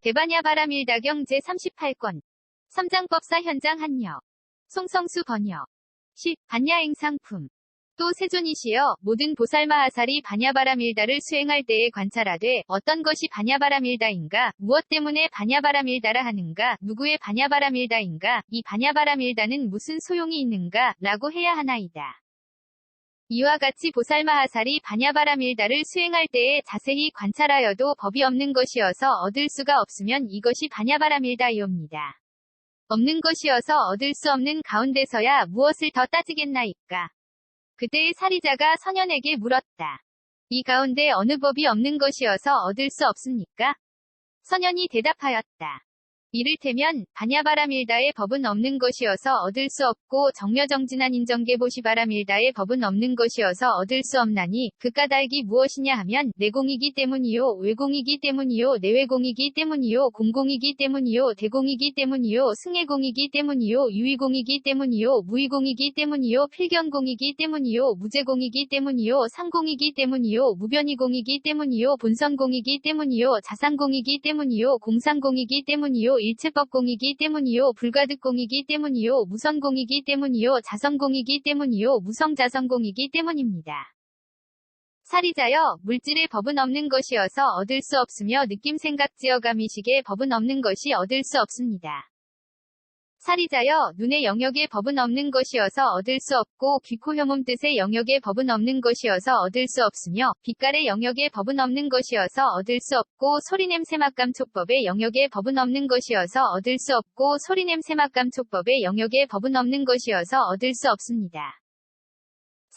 대반야 바람일다경 제38권. 삼장법사 현장 한여. 송성수 번역. 10. 반야행상품. 또 세존이시여 모든 보살마하살이 반야바람일다를 수행할 때에 관찰하되 어떤 것이 반야바람일다인가, 무엇 때문에 반야바람일다라 하는가, 누구의 반야바람일다인가, 이 반야바람일다는 무슨 소용이 있는가 라고 해야 하나이다. 이와 같이 보살마하살이 반야바람일다를 수행할 때에 자세히 관찰하여도 법이 없는 것이어서 얻을 수가 없으면 이것이 반야바람일다이옵니다. 없는 것이어서 얻을 수 없는 가운데서야 무엇을 더 따지겠나이까. 그때의 사리자가 선현에게 물었다. 이 가운데 어느 법이 없는 것이어서 얻을 수 없습니까? 선현이 대답하였다. 이를테면 반야바람일다의 법은 없는 것이어서 얻을 수 없고 정려정진한 인정계보시바람일다의 법은 없는 것이어서 얻을 수 없나니 그 까닭이 무엇이냐 하면 내공이기 때문이요, 외공이기 때문이요, 내외공이기 때문이요, 공공이기 때문이요, 대공이기 때문이요, 승해공이기 때문이요, 유의공이기 때문이요, 무의공이기 때문이요, 필경공이기 때문이요, 무제공이기 때문이요, 상공이기 때문이요, 무변이공이기 때문이요, 본선공이기 때문이요, 자상공이기 때문이요, 공상공이기 때문이요, 일체법공이기 때문이요, 불가득공이기 때문이요, 무선공이기 때문이요, 자성공이기 때문이요, 무성자성공이기 때문입니다. 사리자여, 물질의 법은 없는 것이어서 얻을 수 없으며 느낌 생각 지어감이식의 법은 없는 것이 얻을 수 없습니다. 사리자여, 눈의 영역의 법은 없는 것이어서 얻을 수 없고 귀, 코, 혀, 몸 뜻의 영역의 법은 없는 것이어서 얻을 수 없으며 빛깔의 영역의 법은 없는 것이어서 얻을 수 없고 소리, 냄새, 맛감, 촉법의 영역의 법은 없는 것이어서 얻을 수 없고 소리, 냄새, 맛감, 촉법의 영역의 법은 없는 것이어서 얻을 수 없습니다.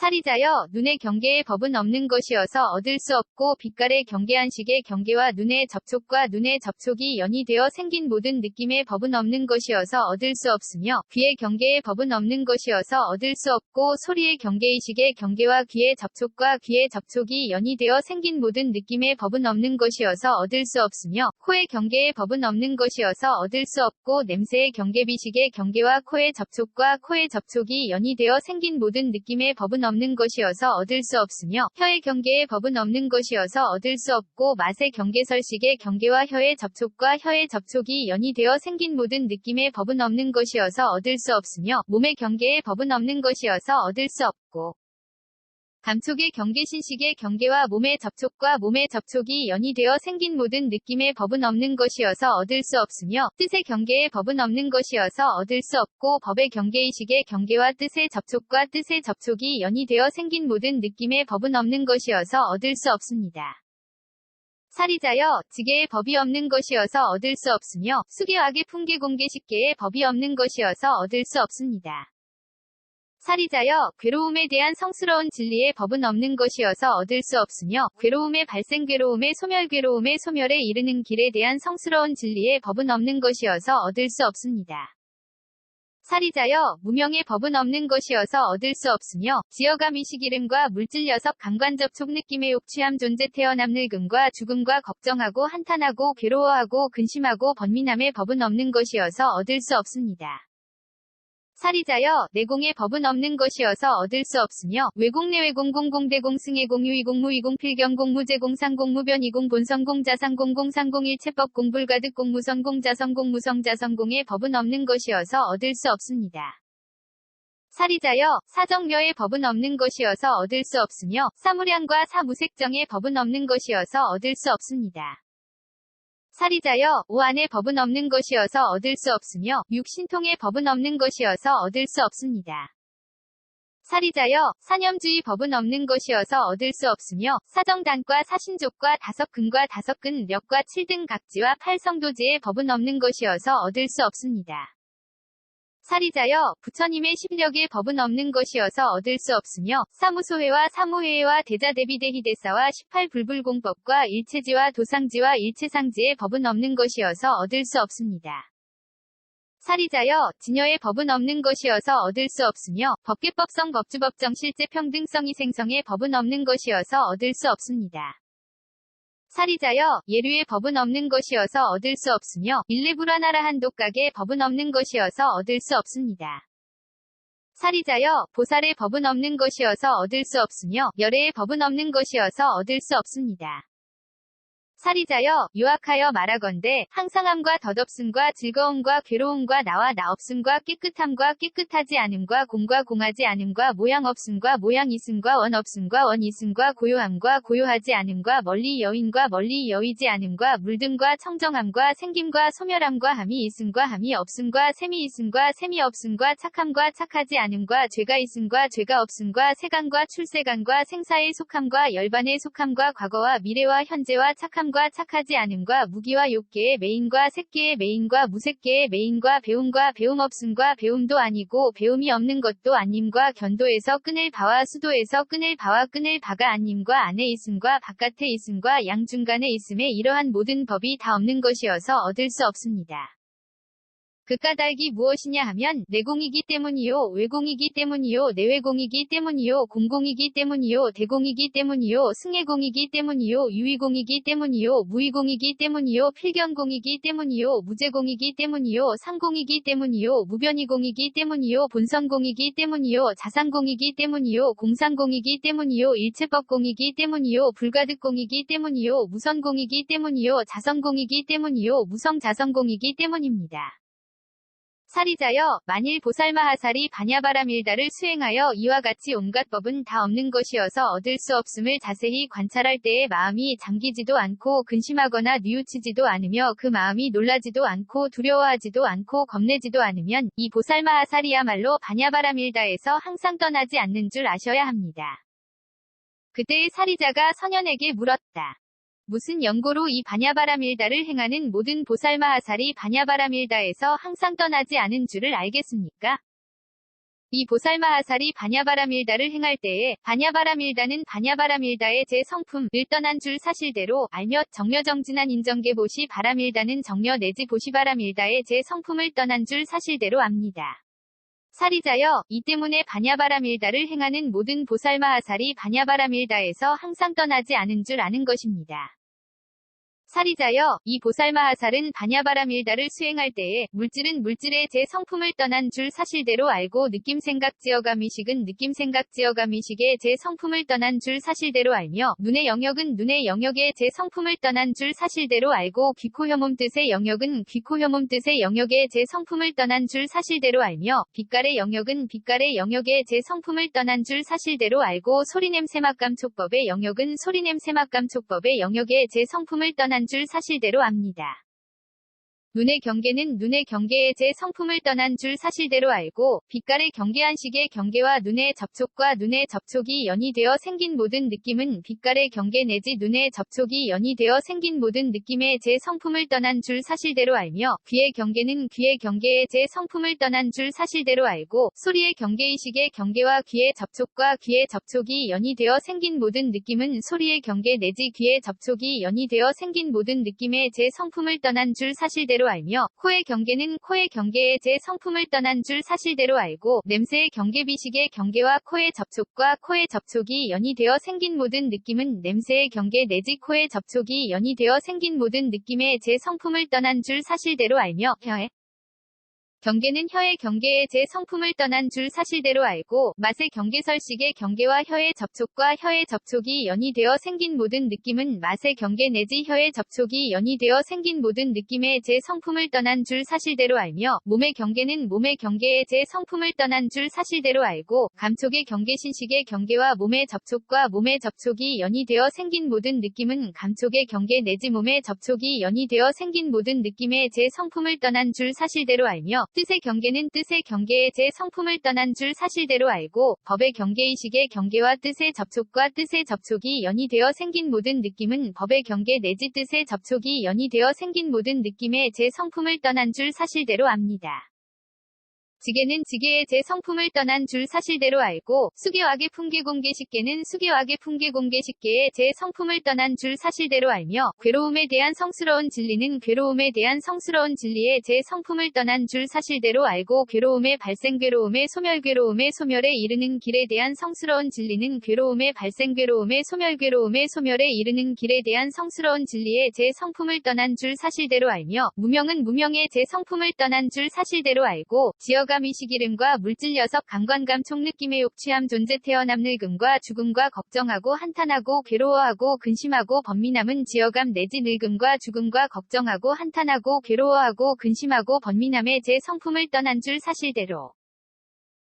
사리자여, 눈의 경계의 법은 없는 것이어서 얻을 수 없고 빛깔의 경계한식의 경계와 눈의 접촉과 눈의 접촉이 연이되어 생긴 모든 느낌의 법은 없는 것이어서 얻을 수 없으며 귀의 경계의 법은 없는 것이어서 얻을 수 없고 소리의 경계의식의 경계와 귀의 접촉과 귀의 접촉이 연이되어 생긴 모든 느낌의 법은 없는 것이어서 얻을 수 없으며 코의 경계의 법은 없는 것이어서 얻을 수 없고 냄새의 경계비식의 경계와 코의 접촉과 코의 접촉이 연이되어 생긴 모든 느낌의 법은 없는 것이어서 얻을 수 없으며 혀의 경계의 법은 없는 것이어서 얻을 수 없고 맛의 경계설식의 경계와 혀의 접촉과 혀의 접촉이 연이되어 생긴 모든 느낌의 법은 없는 것이어서 얻을 수 없으며 몸의 경계의 법은 없는 것이어서 얻을 수 없고 감촉의 경계신식의 경계와 몸의 접촉과 몸의 접촉이 연이되어 생긴 모든 느낌의 법은 없는 것이어서 얻을 수 없으며 뜻의 경계의 법은 없는 것이어서 얻을 수 없고 법의 경계의식의 경계와 뜻의 접촉과 뜻의 접촉이 연이되어 생긴 모든 느낌의 법은 없는 것이어서 얻을 수 없습니다. 사리자여, 지계의 법이 없는 것이어서 얻을 수 없으며 수계와계 풍계공계식계의 법이 없는 것이어서 얻을 수 없습니다. 사리자여, 괴로움에 대한 성스러운 진리의 법은 없는 것이어서 얻을 수 없으며 괴로움의 발생, 괴로움의 소멸, 괴로움의 소멸에 이르는 길에 대한 성스러운 진리의 법은 없는 것이어서 얻을 수 없습니다. 사리자여, 무명의 법은 없는 것이어서 얻을 수 없으며 지어감, 의식, 이름과 물질, 녀석, 감관, 접촉, 느낌의 욕취함, 존재, 태어남, 늙음과 죽음과 걱정하고 한탄하고 괴로워하고 근심하고 번민함의 법은 없는 것이어서 얻을 수 없습니다. 사리자여, 내공의 법은 없는 것이어서 얻을 수 없으며 외공, 내외공, 공공, 대공, 승해공, 유의공, 무의공, 필경공, 무제공, 상공, 무변이공, 본성공, 자상공, 공상공, 일체법공, 불가득공, 무성공, 자성공, 무성자성공의 법은 없는 것이어서 얻을 수 없습니다. 사리자여, 사정려의 법은 없는 것이어서 얻을 수 없으며 사무량과 사무색정의 법은 없는 것이어서 얻을 수 없습니다. 사리자여, 오안의 법은 없는 것이어서 얻을 수 없으며 육신통의 법은 없는 것이어서 얻을 수 없습니다. 사리자여, 사념주의 법은 없는 것이어서 얻을 수 없으며 사정단과 사신족과 다섯근과 다섯근 력과 7등 각지와 8성도지의 법은 없는 것이어서 얻을 수 없습니다. 사리자여, 부처님의 십력의 법은 없는 것이어서 얻을 수 없으며 사무소회와 사무회와 대자대비대희대사와 18불불공법과 일체지와 도상지와 일체상지의 법은 없는 것이어서 얻을 수 없습니다. 사리자여, 진여의 법은 없는 것이어서 얻을 수 없으며 법계법성, 법주법정, 실제평등성, 희생성의 법은 없는 것이어서 얻을 수 없습니다. 사리자여, 예류의 법은 없는 것이어서 얻을 수 없으며 일레불안하라 한독각의 법은 없는 것이어서 얻을 수 없습니다. 사리자여, 보살의 법은 없는 것이어서 얻을 수 없으며 열애의 법은 없는 것이어서 얻을 수 없습니다. 살이자여 요약하여 말하건대 항상함과 덧없음과 즐거움과 괴로움과 나와 나 없음과 깨끗함과 깨끗하지 않음과 공과 공하지 않음과 모양 없음과 모양 있음과 원 없음과 원 있음과 고요함과 고요하지 않음과 멀리 여인과 멀리 여위지 않음과 물듦과 청정함과 생김과 소멸함과 함이 있음과 함이 없음과 셈이 있음과 셈이 없음과 착함과 착하지 않음과 죄가 있음과 죄가 없음과 세간과 출세간과 생사의 속함과 열반의 속함과 과거와 미래와 현재와 착함과 착하지 않음과 무기와 욕계의 매인과 새끼의 매인과 무새끼의 매인과 배움과 배움 없음과 배움도 아니고 배움이 없는 것도 아님과 견도에서 끊을 바와 수도에서 끊을 바와 끊을 바가 아님과 안에 있음과 바깥에 있음과 양중간에 있음에 이러한 모든 법이 다 없는 것이어서 얻을 수 없습니다. 그 까닭이 무엇이냐 하면 내공이기 때문이요 외공이기 때문이요 내외공이기 때문이요 공공이기 때문이요 대공이기 때문이요 승해공이기 때문이요 유의공이기 때문이요 무의공이기 때문이요 필견공이기 때문이요 무제공이기 때문이요 상공이기 때문이요 무변이공이기 때문이요 본성공이기 때문이요 자상공이기 때문이요 공상공이기 때문이요 일체법공이기 때문이요 불가득공이기 때문이요 무선공이기 때문이요 자성공이기 때문이요 무성자성공이기 때문입니다. 살이자여 만일 보살마하살이 반야바라밀다를 수행하여 이와 같이 온갖 법은 다 없는 것이어서 얻을 수 없음을 자세히 관찰할 때에 마음이 잠기지도 않고 근심하거나 뉘우치지도 않으며 그 마음이 놀라지도 않고 두려워하지도 않고 겁내지도 않으면 이 보살마하살이야말로 반야바라밀다에서 항상 떠나지 않는 줄 아셔야 합니다. 그때의 살이자가 선현에게 물었다. 무슨 연고로 이 반야바라밀다를 행하는 모든 보살마하살이 반야바라밀다에서 항상 떠나지 않은 줄을 알겠습니까? 이 보살마하살이 반야바라밀다를 행할 때에 반야바라밀다는 반야바라밀다의 제 성품을 떠난 줄 사실대로 알며 정려정진한 인정계보시 바라밀다는 정려 내지 보시바라밀다의 제 성품을 떠난 줄 사실대로 압니다. 살이자여 이 때문에 반야바라밀다를 행하는 모든 보살마하살이 반야바라밀다에서 항상 떠나지 않은 줄 아는 것입니다. 살이자여 이 보살마하살은 반야바라밀다를 수행할 때에 물질은 물질의 제 성품을 떠난 줄 사실대로 알고 느낌생각지어감의식은 느낌생각지어감의식의 제 성품을 떠난 줄 사실대로 알며 눈의 영역은 눈의 영역의 제 성품을 떠난 줄 사실대로 알고 귀코혐몸 뜻의 영역은 귀코혐몸 뜻의 영역의 제 성품을 떠난 줄 사실대로 알며 빛깔의 영역은 빛깔의 영역의 제 성품을 떠난 줄 사실대로 알고 소리냄새맛감촉법의 영역은 소리냄새맛감촉법의 영역의 제 성품을 떠난 줄 사실대로 압니다. 눈의 경계는 눈의 경계의 제 성품을 떠난 줄 사실대로 알고 빛깔의 경계한식의 경계와 눈의 접촉과 눈의 접촉이 연이되어 생긴 모든 느낌은 빛깔의 경계 내지 눈의 접촉이 연이되어 생긴 모든 느낌의 제 성품을 떠난 줄 사실대로 알며 귀의 경계는 귀의 경계의 제 성품을 떠난 줄 사실대로 알고 소리의 경계의식의 경계와 귀의 접촉과 귀의 접촉이 연이되어 생긴 모든 느낌은 소리의 경계 내지 귀의 접촉이 연이되어 생긴 모든 느낌의 제 성품을 떠난 줄 사실대로 알며 코의 경계는 코의 경계의 제 성품을 떠난 줄 사실대로 알고 냄새의 경계비식의 경계와 코의 접촉과 코의 접촉이 연이되어 생긴 모든 느낌은 냄새의 경계 내지 코의 접촉이 연이되어 생긴 모든 느낌의 제 성품을 떠난 줄 사실대로 알며 혀의 경계는 혀의 경계의 제 성품을 떠난 줄 사실대로 알고 맛의 경계설식의 경계와 혀의 접촉과 혀의 접촉이 연이되어 생긴 모든 느낌은 맛의 경계 내지 혀의 접촉이 연이되어 생긴 모든 느낌의 제 성품을 떠난 줄 사실대로 알며 몸의 경계는 몸의 경계의 제 성품을 떠난 줄 사실대로 알고 감촉의 경계신식의 경계와 몸의 접촉과 몸의 접촉이 연이되어 생긴 모든 느낌은 감촉의 경계 내지 몸의 접촉이 연이되어 생긴 모든 느낌의 제 성품을 떠난 줄 사실대로 알며 뜻의 경계는 뜻의 경계의 제 성품을 떠난 줄 사실대로 알고 법의 경계의식의 경계와 뜻의 접촉과 뜻의 접촉이 연이되어 생긴 모든 느낌은 법의 경계 내지 뜻의 접촉이 연이되어 생긴 모든 느낌의 제 성품을 떠난 줄 사실대로 압니다. 지게는 지게의 제 성품을 떠난 줄 사실대로 알고 수계와계 풍계공계식계는 수계와계 풍계공계식계의 제 성품을 떠난 줄 사실대로 알며 괴로움에 대한 성스러운 진리는 괴로움에 대한 성스러운 진리의 제 성품을 떠난 줄 사실대로 알고 괴로움의 발생 괴로움의 소멸 괴로움의 소멸에 이르는 길에 대한 성스러운 진리는 괴로움의 발생 괴로움의 소멸 괴로움의 소멸에 이르는 길에 대한 성스러운 진리의 제 성품을 떠난 줄 사실대로 알며 무명은 무명의 제 성품을 떠난 줄 사실대로 알고 지어가 미시기름과 물질 녀석 강관감 총느낌의 욕취함 존재 태어남 늙음과 죽음과 걱정하고 한탄하고 괴로워하고 근심하고 번민함은 지어감 내지 늙음과 죽음과 걱정하고 한탄하고 괴로워하고 근심하고 번민함의 제 성품을 떠난 줄 사실대로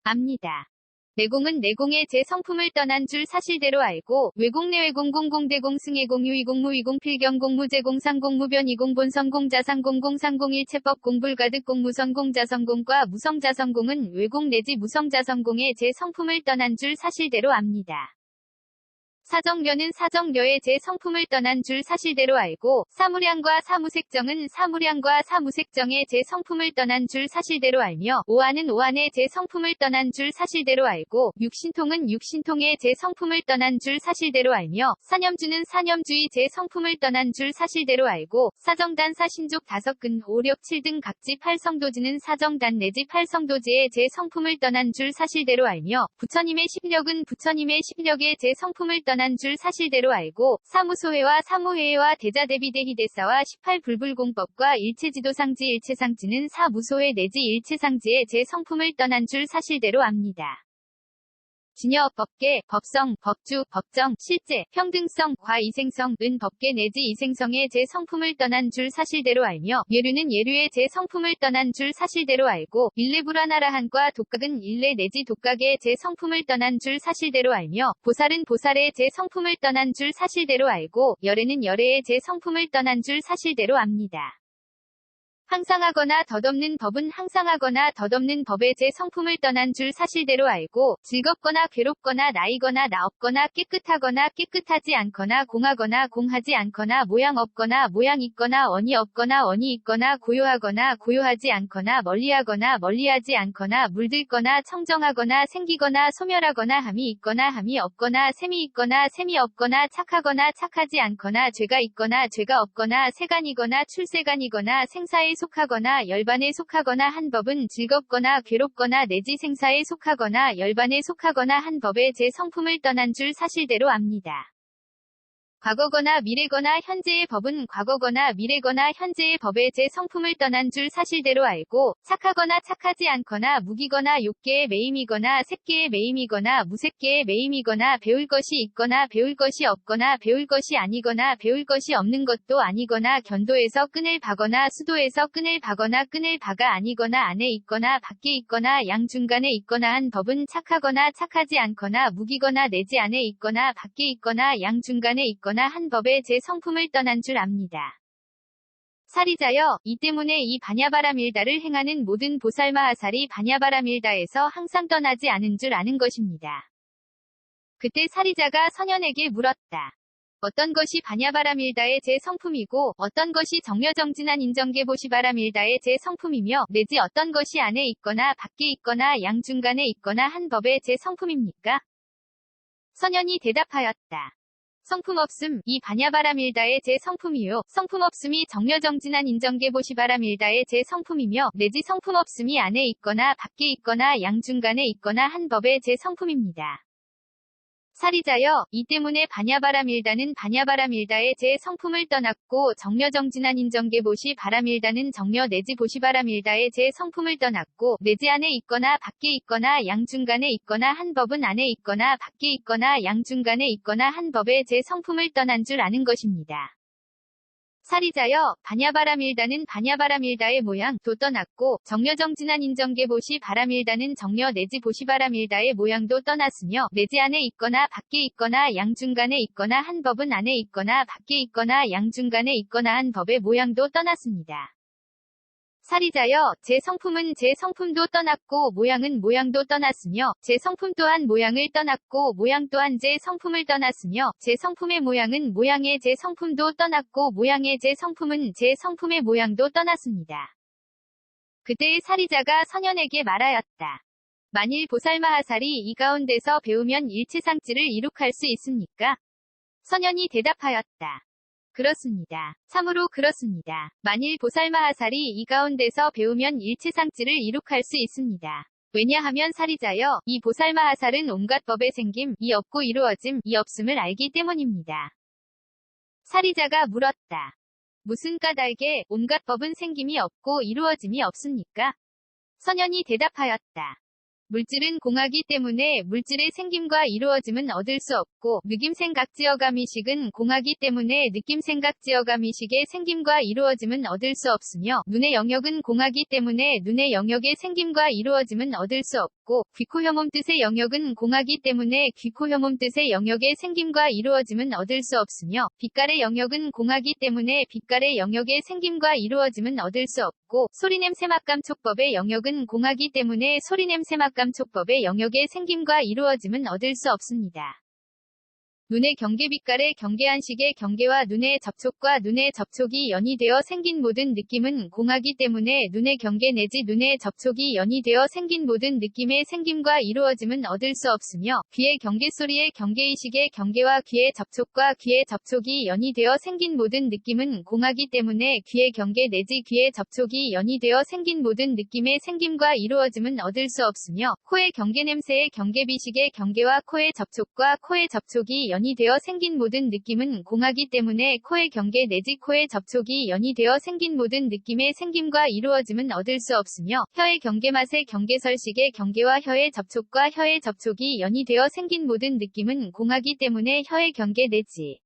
압니다. 내공은 내공의 제 성품을 떠난 줄 사실대로 알고 외공 내외공 공공대공 승예공 유이공 무이공 필경공 무제공 상공 무변이공 본성공 자상공 공상공 일체법 공불가득 공무성공 자성공과 무성자성공은 외공 내지 무성자성공의 제 성품을 떠난 줄 사실대로 압니다. 사정려는 사정려의 제 성품을 떠난 줄 사실대로 알고 사무량과 사무색정은 사무량과 사무색정의 제 성품을 떠난 줄 사실대로 알며 오한은 오한의 제 성품을 떠난 줄 사실대로 알고 육신통은 육신통의 제 성품을 떠난 줄 사실대로 알며 사념주는 사념주의 제 성품을 떠난 줄 사실대로 알고 사정단 사신족 다섯근 오력 7등 각지 팔성도지는 사정단 내지 팔성도지의 제 성품을 떠난 줄 사실대로 알며 부처님의 십력은 부처님의 십력의 제 성품을 떠난 줄 사실대로 알고 사무소회와 사무회와 대자대비대희대사와 18불불공법과 일체지도상지 일체상지는 사무소회 내지 일체상지의 제 성품을 떠난 줄 사실대로 압니다. 진여, 법계, 법성, 법주, 법정, 실제, 평등성, 과이생성, 은 법계 내지 이생성의 제 성품을 떠난 줄 사실대로 알며 예류는 예류의 제 성품을 떠난 줄 사실대로 알고 일레불안하라한과 독각은 일레 내지 독각의 제 성품을 떠난 줄 사실대로 알며 보살은 보살의 제 성품을 떠난 줄 사실대로 알고 열애는 열애의 제 성품을 떠난 줄 사실대로 압니다. 항상하거나 덧없는 법은 항상하거나 덧없는 법의 제 성품을 떠난 줄 사실대로 알고 즐겁거나 괴롭거나 나이거나 나 없거나 깨끗하거나 깨끗하지 않거나 공하거나 공하지 않거나 모양 없거나 모양 있거나 언이 없거나 언이 있거나 고요하거나 고요하지 않거나 멀리하거나 멀리하지 않거나 물들거나 청정하거나 생기거나 소멸하거나 함이 있거나 함이 없거나 셈이 있거나 셈이 없거나 착하거나 착하지 않거나 죄가 있거나 죄가 없거나 세간이거나 출세간이거나 생사에 속하거나 열반에 속하거나 한 법은 즐겁거나 괴롭거나 내지 생사에 속하거나 열반에 속하거나 한 법의 제 성품을 떠난 줄 사실대로 압니다. 과거거나 미래거나 현재의 법은 과거거나 미래거나 현재의 법의 제 성품을 떠난 줄 사실대로 알고 착하거나 착하지 않거나 무기거나 욕계의 매임이거나 색계의 매임이거나 무색계의 매임이거나 배울 것이 있거나 배울 것이 없거나 배울 것이 아니거나 배울 것이 없는 것도 아니거나 견도에서 끈을 바거나 수도에서 끈을 바거나 끈을 바가 아니거나 안에 있거나 밖에 있거나 양 중간에 있거나 한 법은 착하거나 착하지 않거나 무기거나 내지 안에 있거나 밖에 있거나 양 중간에 있거나 한 법의 제 성품을 떠난 줄 압니다. 사리자여, 이 때문에 이 바냐바라밀다를 행하는 모든 보살마하살이 바냐바라밀다에서 항상 떠나지 않은 줄 아는 것입니다. 그때 사리자가 선현에게 물었다. 어떤 것이 바냐바라밀다의 제 성품이고 어떤 것이 정려정진한 인정계보시바라밀다의 제 성품이며 내지 어떤 것이 안에 있거나 밖에 있거나 양 중간에 있거나 한 법의 제 성품입니까? 선현이 대답하였다. 성품 없음, 이 바냐바라밀다의 제 성품이요. 성품 없음이 정려정진한 인정계보시바라밀다의 제 성품이며 내지 성품 없음이 안에 있거나 밖에 있거나 양 중간에 있거나 한 법의 제 성품입니다. 사리자여, 이 때문에 바냐바라밀다는 바냐바라밀다의 제 성품을 떠났고 정려정진한 인정계보시 바라밀다는 정려 내지 보시바라밀다의 제 성품을 떠났고 내지 안에 있거나 밖에 있거나 양 중간에 있거나 한 법은 안에 있거나 밖에 있거나 양 중간에 있거나 한 법의 제 성품을 떠난 줄 아는 것입니다. 사리자여, 바냐바라밀다는 바냐바라밀다의 모양도 떠났고 정려정진한 인정계보시 바라밀다는 정려 내지 보시바라밀다의 모양도 떠났으며 내지 안에 있거나 밖에 있거나 양 중간에 있거나 한 법은 안에 있거나 밖에 있거나 양 중간에 있거나 한 법의 모양도 떠났습니다. 사리자여, 제 성품은 제 성품도 떠났고 모양은 모양도 떠났으며 제 성품 또한 모양을 떠났고 모양 또한 제 성품을 떠났으며 제 성품의 모양은 모양의 제 성품도 떠났고 모양의 제 성품은 제 성품의 모양도 떠났습니다. 그때의 사리자가 선현에게 말하였다. 만일 보살마하살이 이 가운데서 배우면 일체상지를 이룩할 수 있습니까? 선현이 대답하였다. 그렇습니다. 참으로 그렇습니다. 만일 보살마하살이 이 가운데서 배우면 일체상지를 이룩할 수 있습니다. 왜냐하면 사리자여, 이 보살마하살은 온갖 법의 생김, 이 없고 이루어짐, 이 없음을 알기 때문입니다. 사리자가 물었다. 무슨 까닭에 온갖 법은 생김이 없고 이루어짐이 없습니까? 선현이 대답하였다. 물질은 공하기 때문에 물질의 생김과 이루어짐은 얻을 수 없고, 느낌생각지어감이식은 공하기 때문에 느낌생각지어감이식의 생김과 이루어짐은 얻을 수 없으며, 눈의 영역은 공하기 때문에 눈의 영역의 생김과 이루어짐은 얻을 수 없고, 귀코혐옴뜻의 영역은 공하기 때문에 귀코혐옴뜻의 영역의 생김과 이루어짐은 얻을 수 없으며, 빛깔의 영역은 공하기 때문에 빛깔의 영역의 생김과 이루어짐은 얻을 수 없고, 소리냄새맛감촉법의 영역은 공하기 때문에 소리냄새맛감촉법의 영역의 생김과 이루어짐은 얻을 수 없습니다. 눈의 경계 빛깔의 경계한식의 경계와 눈의 접촉과 눈의 접촉이 연이되어 생긴 모든 느낌은 공하기 때문에 눈의 경계 내지 눈의 접촉이 연이되어 생긴 모든 느낌의 생김과 이루어짐은 얻을 수 없으며, 귀의 경계 소리의 경계의식의 경계와 귀의 접촉과 귀의 접촉이 연이되어 생긴 모든 느낌은 공하기 때문에 귀의 경계 내지 귀의 접촉이 연이되어 생긴 모든 느낌의 생김과 이루어짐은 얻을 수 없으며, 코의 경계 냄새의 경계비식의 경계와 코의 접촉과 코의 접촉이 연이되어 생긴 모든 느낌은 공하기 때문에 코의 경계 내지 코의 접촉이 연이되어 생긴 모든 느낌의 생김과 이루어짐은 얻을 수 없으며, 혀의 경계맛의 경계설식의 경계와 혀의 접촉과 혀의 접촉이 연이되어 생긴 모든 느낌은 공하기 때문에 혀의 경계 내지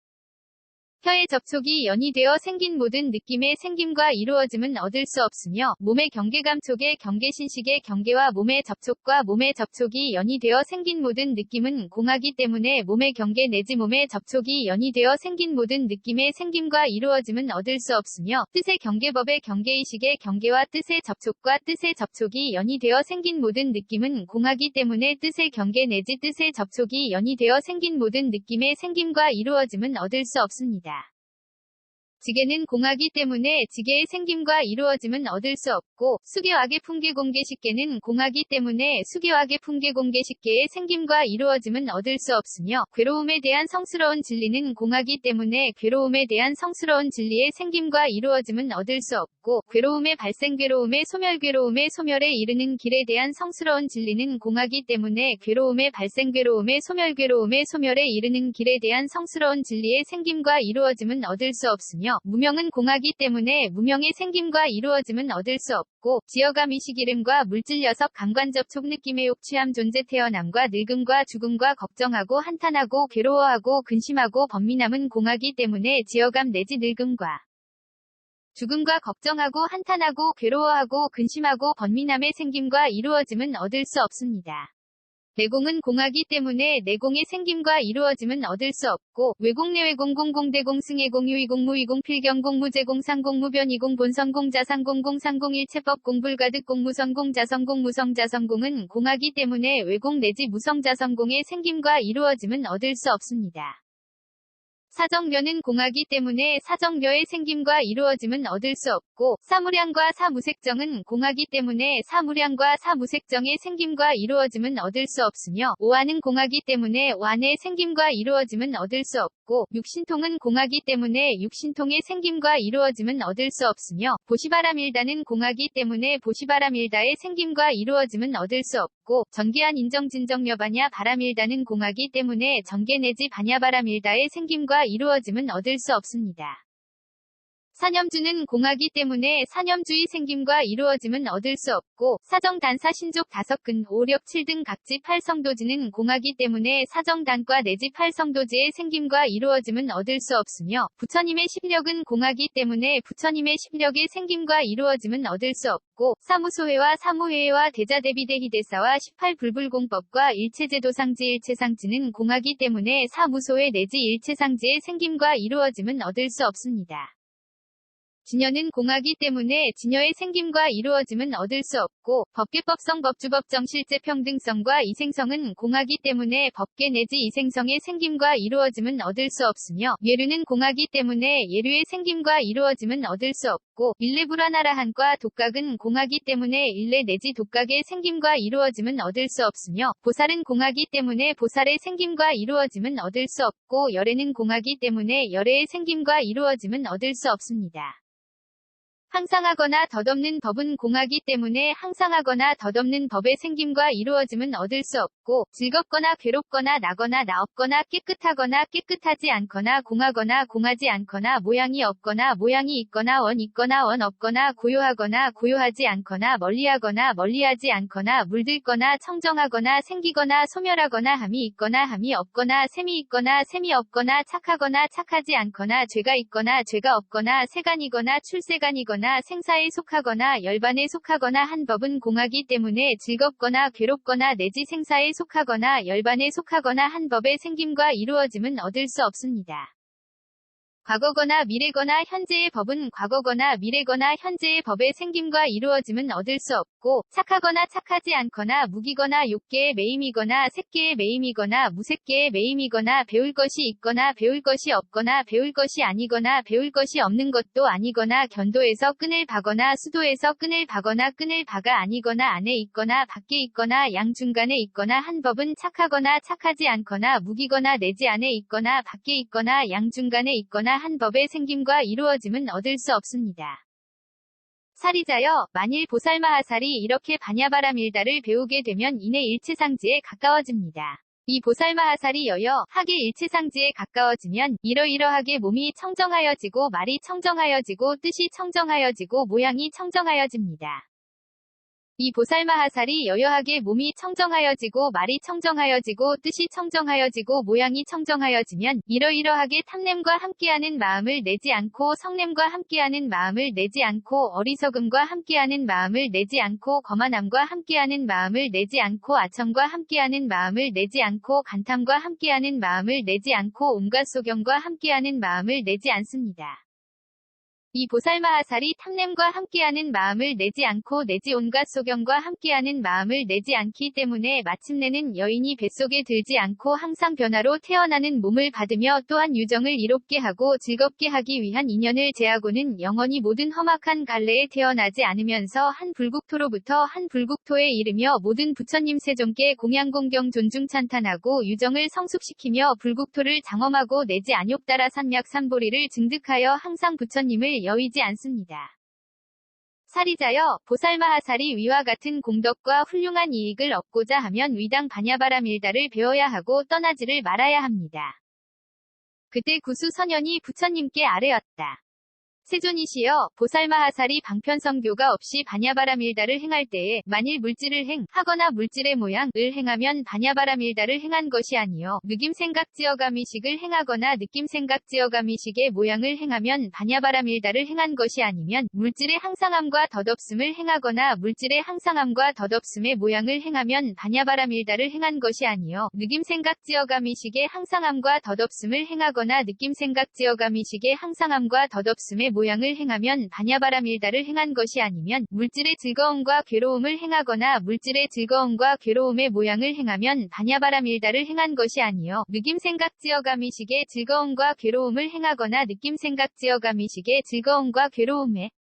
혀의 접촉이 연이되어 생긴 모든 느낌의 생김과 이루어짐은 얻을 수 없으며, 몸의 경계감촉의 경계신식의 경계와 몸의 접촉과 몸의 접촉이 연이되어 생긴 모든 느낌은 공하기 때문에 몸의 경계 내지 몸의 접촉이 연이되어 생긴 모든 느낌의 생김과 이루어짐은 얻을 수 없으며, 뜻의 경계법의 경계의식의 경계와 뜻의 접촉과 뜻의 접촉이 연이되어 생긴 모든 느낌은 공하기 때문에 뜻의 경계 내지 뜻의 접촉이 연이되어 생긴 모든 느낌의 생김과 이루어짐은 얻을 수 없습니다. 지게는 공하기 때문에 지게의 생김과 이루어짐은 얻을 수 없고, 수계와계 풍계공계식계는 공하기 때문에 수계와계 풍계공계식계의 생김과 이루어짐은 얻을 수 없으며, 괴로움에 대한 성스러운 진리는 공하기 때문에 괴로움에 대한 성스러운 진리의 생김과 이루어짐은 얻을 수 없고, 괴로움의 발생 괴로움의 소멸 소멸에 이르는 길에 대한 성스러운 진리는 공하기 때문에 괴로움의 발생 괴로움의 소멸에 이르는 길에 대한 성스러운 진리의 생김과 이루어짐은 얻을 수 없으며, 무명은 공하기 때문에 무명의 생김과 이루어짐은 얻을 수 없고, 지어감 이식 이름과 물질 녀석 감관 접촉 느낌의 욕취함 존재 태어남과 늙음과 죽음과 걱정하고 한탄하고 괴로워하고 근심하고 번민함은 공하기 때문에 지어감 내지 늙음과 죽음과 걱정하고 한탄하고 괴로워하고 근심하고 번민함의 생김과 이루어짐은 얻을 수 없습니다. 내공은 공하기 때문에 내공의 생김과 이루어짐은 얻을 수 없고, 외공 내외공 공공 대공 승해공 유이공 무이공 필경공 무제공 상공 무변이공 본성공 자상공 공상공 일체법공 불가득공 무성공 자성공 무성자성공은 공하기 때문에 외공 내지 무성자성공의 생김과 이루어짐은 얻을 수 없습니다. 사정려는 공하기 때문에 사정려의 생김과 이루어짐은 얻을 수 없고, 사무량과 사무색정은 공하기 때문에 사무량과 사무색정의 생김과 이루어짐은 얻을 수 없으며, 오한은 공하기 때문에 오한의 생김과 이루어짐은 얻을 수 없고, 육신통은 공하기 때문에 육신통의 생김과 이루어짐은 얻을 수 없으며, 보시바람일다는 공하기 때문에 보시바람일다의 생김과 이루어짐은 얻을 수 없고, 전개한 인정진정여바냐 바람일다는 공하기 때문에 전개 내지 바냐바람일다의 생김과 이루어짐은 얻을 수 없습니다. 사념주는 공하기 때문에 사념주의 생김과 이루어짐은 얻을 수 없고, 사정단사 신족 다섯근 오력 7등 각지 8성도지는 공하기 때문에 사정단과 내지 8성도지의 생김과 이루어짐은 얻을 수 없으며, 부처님의 십력은 공하기 때문에 부처님의 십력의 생김과 이루어짐은 얻을 수 없고, 사무소회와 사무회와 대자대비대희대사와 18불불공법과 일체제도상지 일체상지는 공하기 때문에 사무소회 내지 일체상지의 생김과 이루어짐은 얻을 수 없습니다. 진여는 공하기 때문에 진여의 생김과 이루어짐은 얻을 수 없고, 법계법성 법주법정 실제평등성과 이생성은 공하기 때문에 법계 내지 이생성의 생김과 이루어짐은 얻을 수 없으며, 예류는 공하기 때문에 예류의 생김과 이루어짐은 얻을 수 없고, 일레불안하라한과 독각은 공하기 때문에 일레 내지 독각의 생김과 이루어짐은 얻을 수 없으며, 보살은 공하기 때문에 보살의 생김과 이루어짐은 얻을 수 없고, 열애는 공하기 때문에 열애의 생김과 이루어짐은 얻을 수 없습니다. 항상하거나 덧없는 법은 공하기 때문에 항상하거나 덧없는 법의 생김과 이루어짐은 얻을 수 없고, 즐겁거나 괴롭거나 나거나 나 없거나 깨끗하거나 깨끗하지 않거나 공하거나 공하지 않거나 모양이 없거나 모양이 있거나 원 있거나 원 없거나 고요하거나 고요하지 않거나 멀리하거나 멀리하지 않거나 물들거나 청정하거나 생기거나 소멸하거나 함이 있거나 함이 없거나 셈이 있거나 셈이 없거나 착하거나 착하지 않거나 죄가 있거나 죄가 없거나 세간이거나 출세간이거나 생사에 속하거나 열반에 속하거나 한 법은 공하기 때문에 즐겁거나 괴롭거나 내지 생사에 속하거나 열반에 속하거나 한 법의 생김과 이루어짐은 얻을 수 없습니다. 과거거나 미래거나 현재의 법은 과거거나 미래거나 현재의 법의 생김과 이루어짐은 얻을 수 없고, 착하거나 착하지 않거나 무기거나 욕계의 매임이거나 색계의 매임이거나 무색계의 매임이거나 배울 것이 있거나 배울 것이 없거나 배울 것이 아니거나 배울 것이 없는 것도 아니거나 견도에서 끈을 바거나 수도에서 끈을 바거나 끈을 바가 아니거나 안에 있거나 밖에 있거나 양중간에 있거나 한 법은 착하거나 착하지 않거나 무기거나 내지 안에 있거나 밖에 있거나 양중간에 있거나 한 법의 생김과 이루어짐은 얻을 수 없습니다. 사리자여, 만일 보살마하살이 이렇게 바냐바라밀다를 배우게 되면 이내 일체상지에 가까워집니다. 이 보살마하살이 여여 하게 일체상지에 가까워지면 이러이러하게 몸이 청정하여지고 말이 청정하여지고 뜻이 청정하여지고 모양이 청정하여집니다. 이 보살마하살이 여여하게 몸이 청정하여지고 말이 청정하여지고 뜻이 청정하여지고 모양이 청정하여지면 이러이러하게 탐냄과 함께하는 마음을 내지 않고 성냄과 함께하는 마음을 내지 않고 어리석음과 함께하는 마음을 내지 않고 거만함과 함께하는 마음을 내지 않고 아첨과 함께하는 마음을 내지 않고 간탐과 함께하는 마음을 내지 않고 온갖 소경과 함께하는 마음을 내지 않습니다. 이 보살마하살이 탐냄과 함께하는 마음을 내지 않고 내지 온갖 소경과 함께하는 마음을 내지 않기 때문에 마침내는 여인이 뱃속에 들지 않고 항상 변화로 태어나는 몸을 받으며 또한 유정을 이롭게 하고 즐겁게 하기 위한 인연을 제하고는 영원히 모든 험악한 갈래에 태어나지 않으면서 한 불국토로부터 한 불국토에 이르며 모든 부처님 세존께 공양공경 존중 찬탄하고 유정을 성숙시키며 불국토를 장엄하고 내지 안욕따라 산약 산보리를 증득하여 항상 부처님을 여의지 않습니다. 사리자여, 보살마하살이 위와 같은 공덕과 훌륭한 이익을 얻고자 하면 위당 바냐바라밀다를 배워야 하고 떠나지를 말아야 합니다. 그때 구수선현이 부처님께 아뢰었다. 세존이시여, 보살마하살이 방편성교가 없이 바냐바라밀다를 행할 때에 만일 물질을 행하거나 물질의 모양을 행하면 바냐바라밀다를 행한 것이 아니요 느낌생각지어가미식을 행하거나 느낌생각지어가미식의 모양을 행하면 바냐바라밀다를 행한 것이 아니면 물질의 항상함과 덧없음을 행하거나 물질의 항상함과 덧없음의 모양을 행하면 바냐바라밀다를 행한 것이 아니요 느낌생각지어가미식의 항상함과 덧없음을 행하거나 느낌생각지어가미식의 항상함과 덧없음의 모양을 행하면 바냐바라밀다를 행한 것이 아니면 물질의 즐거움과 괴로움을 행하거나 물질의 즐거움과 괴로움의 모양을 행하면 바냐바라밀다를 행한 것이 아니요 느낌생각지어가미식의 즐거움과 괴로움을 행하거나 느낌생각지어가미식의 즐거움과 괴로움의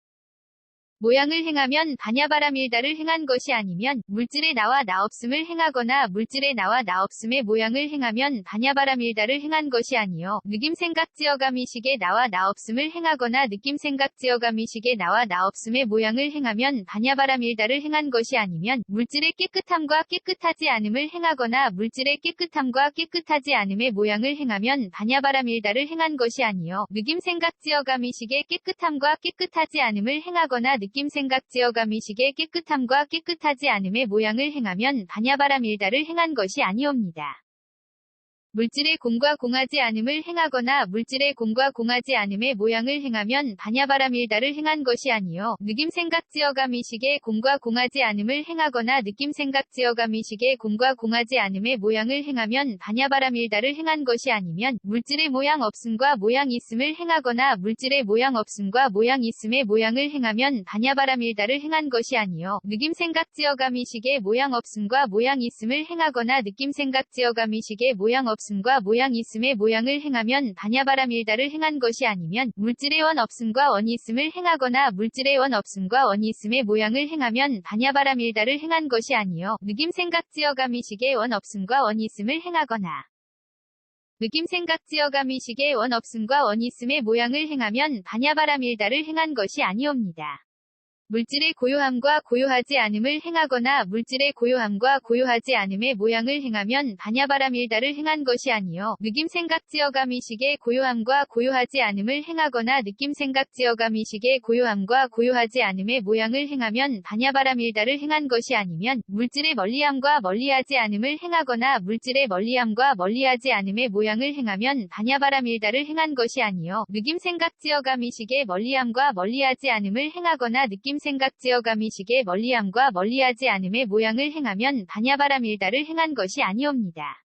모양을 행하면 바냐바라밀다를 행한 것이 아니면 물질의 나와 나 없음을 행하거나 물질의 나와 나 없음의 모양을 행하면 바냐바라밀다를 행한 것이 아니요 느낌생각지어가미식의 나와 나 없음을 행하거나 느낌생각지어가미식의 나와 나 없음의 모양을 행하면 바냐바라밀다를 행한 것이 아니면 물질의 깨끗함과 깨끗하지 않음을 행하거나 물질의 깨끗함과 깨끗하지 않음의 모양을 행하면 바냐바라밀다를 행한 것이 아니요 느낌생각지어가미식의 깨끗함과 깨끗하지 않음을 행하거나 느낌생각지어가미식의 깨끗함과 깨끗하지 않음의 모양을 행하면 바냐바라밀다를 행한 것이 아니옵니다. 물질의 공과 공하지 않음을 행하거나 물질의 공과 공하지 않음의 모양을 행하면 바냐바라밀다를 행한 것이 아니요 느낌생각지어가미식의 공과 공하지 않음을 행하거나 느낌생각지어가미식의 공과 공하지 않음의 모양을 행하면 바냐바라밀다를 행한 것이 아니면 물질의 모양 없음과 모양 있음을 행하거나 물질의 모양 없음과 모양 있음의 모양을 행하면 바냐바라밀다를 행한 것이 아니요 느낌생각지어가미식의 모양 없음과 모양 있음을 행하거나 느낌생각지어가미식의 모양 없음과 모양 있음의 모양을 행하면 바냐바라밀다를 행한 것이 아니면 물질의 원 없음과 원 있음을 행하거나 물질의 원 없음과 원 있음의 모양을 행하면 바냐바라밀다를 행한 것이 아니요 느낌생각지어가미식의 원 없음과 원 있음을 행하거나 느낌 생각 지어감 의식의 원 없음과 원 있음의 모양을 행하면 반야바라밀다를 행한 것이 아니옵니다. 물질의 고요함과 고요하지 않음을 행하거나 물질의 고요함과 고요하지 않음의 모양을 행하면 반야바라밀다를 행한 것이 아니요 느낌 생각 지어감 의식의 고요함과 고요하지 않음을 행하거나 느낌 생각 지어감 의식의 고요함과 고요하지 않음의 모양을 행하면 반야바라밀다를 행한 것이 아니면 물질의 멀리함과 멀리하지 않음을 행하거나 물질의 멀리함과 멀리하지 않음의 모양을 행하면 반야바라밀다를 행한 것이 아니요 느낌 생각 지어감 의식의 멀리함과 멀리하지 않음을 행하거나 느낌 생각 지어감 의식의 멀리함과 멀리하지 않음의 모양을 행하면 반야바라밀다를 행한 것이 아니옵니다.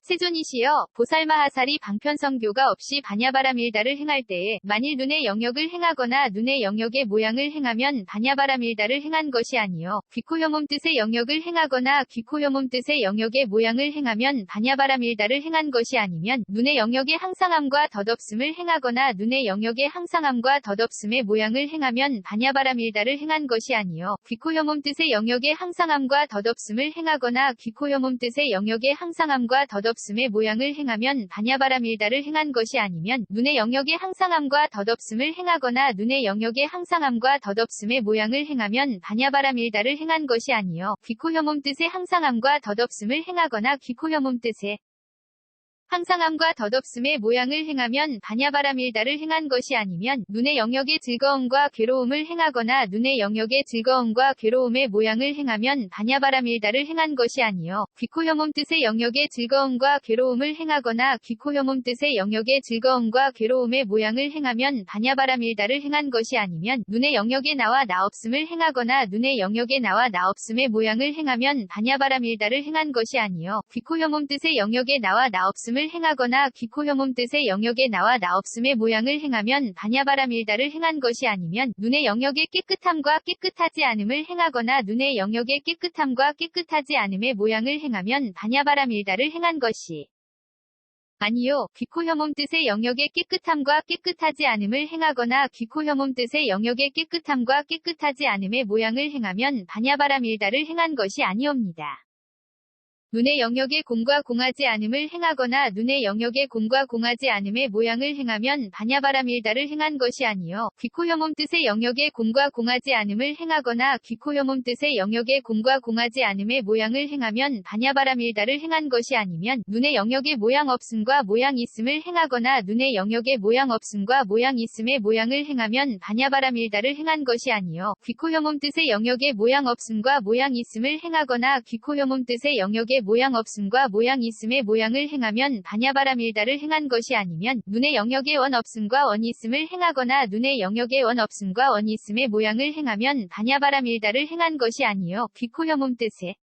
세존이시여 보살마하살이 방편성교가 없이 반야바라밀다를 행할 때에 만일 눈의 영역을 행하거나 눈의 영역의 모양을 행하면 반야바라밀다를 행한 것이 아니요 귀코혐음 뜻의 영역을 행하거나 귀코혐음 뜻의 영역의 모양을 행하면 반야바라밀다를 행한 것이 아니면 눈의 영역의 항상함과 덧없음을 행하거나 눈의 영역의 항상함과 덧없음의 모양을 행하면 반야바라밀다를 행한 것이 아니요 귀코혐음 뜻의 영역의 항상함과 덧없음을 행하거나 귀코혐음 뜻의 영역의 항상함과 덧없음의 모양을 행하면 반야바라밀다를 행한 것이 아니면 눈의 영역의 항상함과 덧없음을 행하거나 눈의 영역의 항상함과 덧없음의 모양을 행하면 반야바라밀다를 행한 것이 아니요 귀코혐음 뜻의 항상함과 덧없음을 행하거나 귀코혐음 뜻의 항상함과 덧없음의 모양을 행하면 반야바라밀다를 행한 것이 아니면 눈의 영역의 즐거움과 괴로움을 행하거나 눈의 영역의 즐거움과 괴로움의 모양을 행하면 반야바라밀다를 행한 것이 아니요 귀코혐음 뜻의 영역의 즐거움과 괴로움을 행하거나 귀코혐음 뜻의 영역의 즐거움과 괴로움의 모양을 행하면 반야바라밀다를 행한 것이 아니면 눈의 영역에 나와 나 없음을 행하거나 눈의 영역에 나와 나 없음의 모양을 행하면 반야바라밀다를 행한 것이 아니요 귀코혐음 뜻의 영역에 나와 나 없음을 행하거나 귀코혐음 뜻의 영역에 나와 나 없음의 모양을 행하면 반야바라밀다를 행한 것이 아니면 눈의 영역의 깨끗함과 깨끗하지 않음을 행하거나 눈의 영역의 깨끗함과 깨끗하지 않음의 모양을 행하면 반야바라밀다를 행한 것이 아니요 귀코혐음 뜻의 영역의 깨끗함과 깨끗하지 않음을 행하거나 귀코혐음 뜻의 영역의 깨끗함과 깨끗하지 않음의 모양을 행하면 반야바라밀다를 행한 것이 아니옵니다. 눈의 영역에 공과 공하지 않음을 행하거나 눈의 영역에 공과 공하지 않음의 모양을 행하면 반야바라밀다를 행한 것이 아니요 귀코혐음 뜻의 영역에 공과 공하지 않음을 행하거나 귀코혐음 뜻의 영역에 공과 공하지 않음의 모양을 행하면 반야바라밀다를 행한 것이 아니면 눈의 영역에 모양 없음과 모양 있음을 행하거나 눈의 영역에 모양 없음과 모양 있음의 모양을 행하면 반야바라밀다를 행한 것이 아니요 귀코혐음 뜻의 영역에 모양 없음과 모양 있음을 행하거나 귀코혐음 뜻의 영역에 모양 없음과 모양 있음의 모양을 행하면 반야바라밀다를 행한 것이 아니면 눈의 영역에 원 없음과 원 있음을 행하거나 눈의 영역에 원 없음과 원 있음의 모양을 행하면 반야바라밀다를 행한 것이 아니요 귀코혐음 뜻의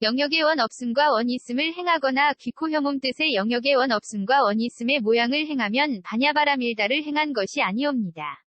영역에 원 없음과 원 있음을 행하거나 귀코혐음 뜻의 영역에 원 없음과 원 있음의 모양을 행하면 반야바라밀다를 행한 것이 아니옵니다.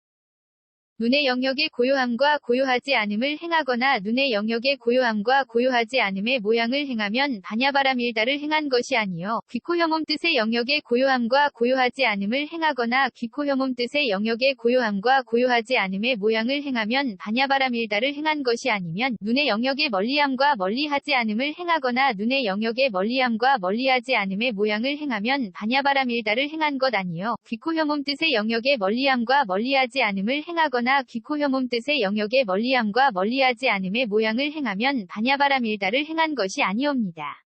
눈의 영역의 고요함과 고요하지 않음을 행하거나 눈의 영역의 고요함과 고요하지 않음의 모양을 행하면 반야바라밀다를 행한 것이 아니요 귀코혐음 뜻의 영역의 고요함과 고요하지 않음을 행하거나 귀코혐음 뜻의 영역의 고요함과 고요하지 않음의 모양을 행하면 반야바라밀다를 행한 것이 아니면 눈의 영역의 멀리함과 멀리하지 않음을 행하거나 눈의 영역의 멀리함과 멀리하지 않음의 모양을 행하면 반야바라밀다를 행한 것 아니요 귀코혐음 뜻의 영역의 멀리함과 멀리하지 않음을 행하거나 귀코혐음 뜻의 영역의 멀리함과 멀리하지 않음의 모양을 행하면 반야바라밀다를 행한 것이 아니옵니다.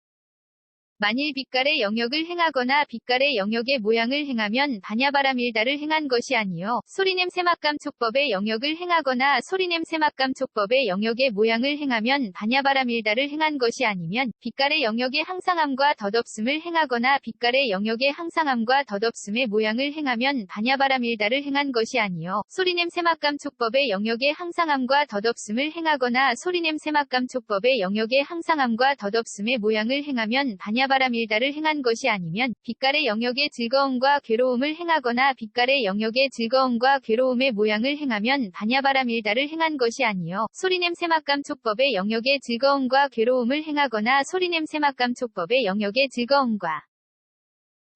만일 빛깔의 영역을 행하거나 빛깔의 영역의 모양을 행하면 반야바라밀다를 행한 것이 아니요 소리냄새 맛감 촉법의 영역을 행하거나 소리냄새 맛감 촉법의 영역의 모양을 행하면 반야바라밀다를 행한 것이 아니면 빛깔의 영역의 항상함과 덧없음을 행하거나 빛깔의 영역의 항상함과 덧없음의 모양을 행하면 반야바라밀다를 행한 것이 아니요 소리냄새 맛감 촉법의 영역의 항상함과 덧없음을 행하거나 소리냄새 맛감 촉법의 영역의 항상함과 덧없음의 모양을 행하면 반야바라밀다를 행한 것이 아니면 빛깔의 영역의 즐거움과 괴로움을 행하거나 빛깔의 영역의 즐거움과 괴로움의 모양을 행하면 반야바라밀다를 행한 것이 아니요 소리냄새 맛감 촉법의 영역의 즐거움과 괴로움을 행하거나 소리냄새 맛감 촉법의 영역의 즐거움과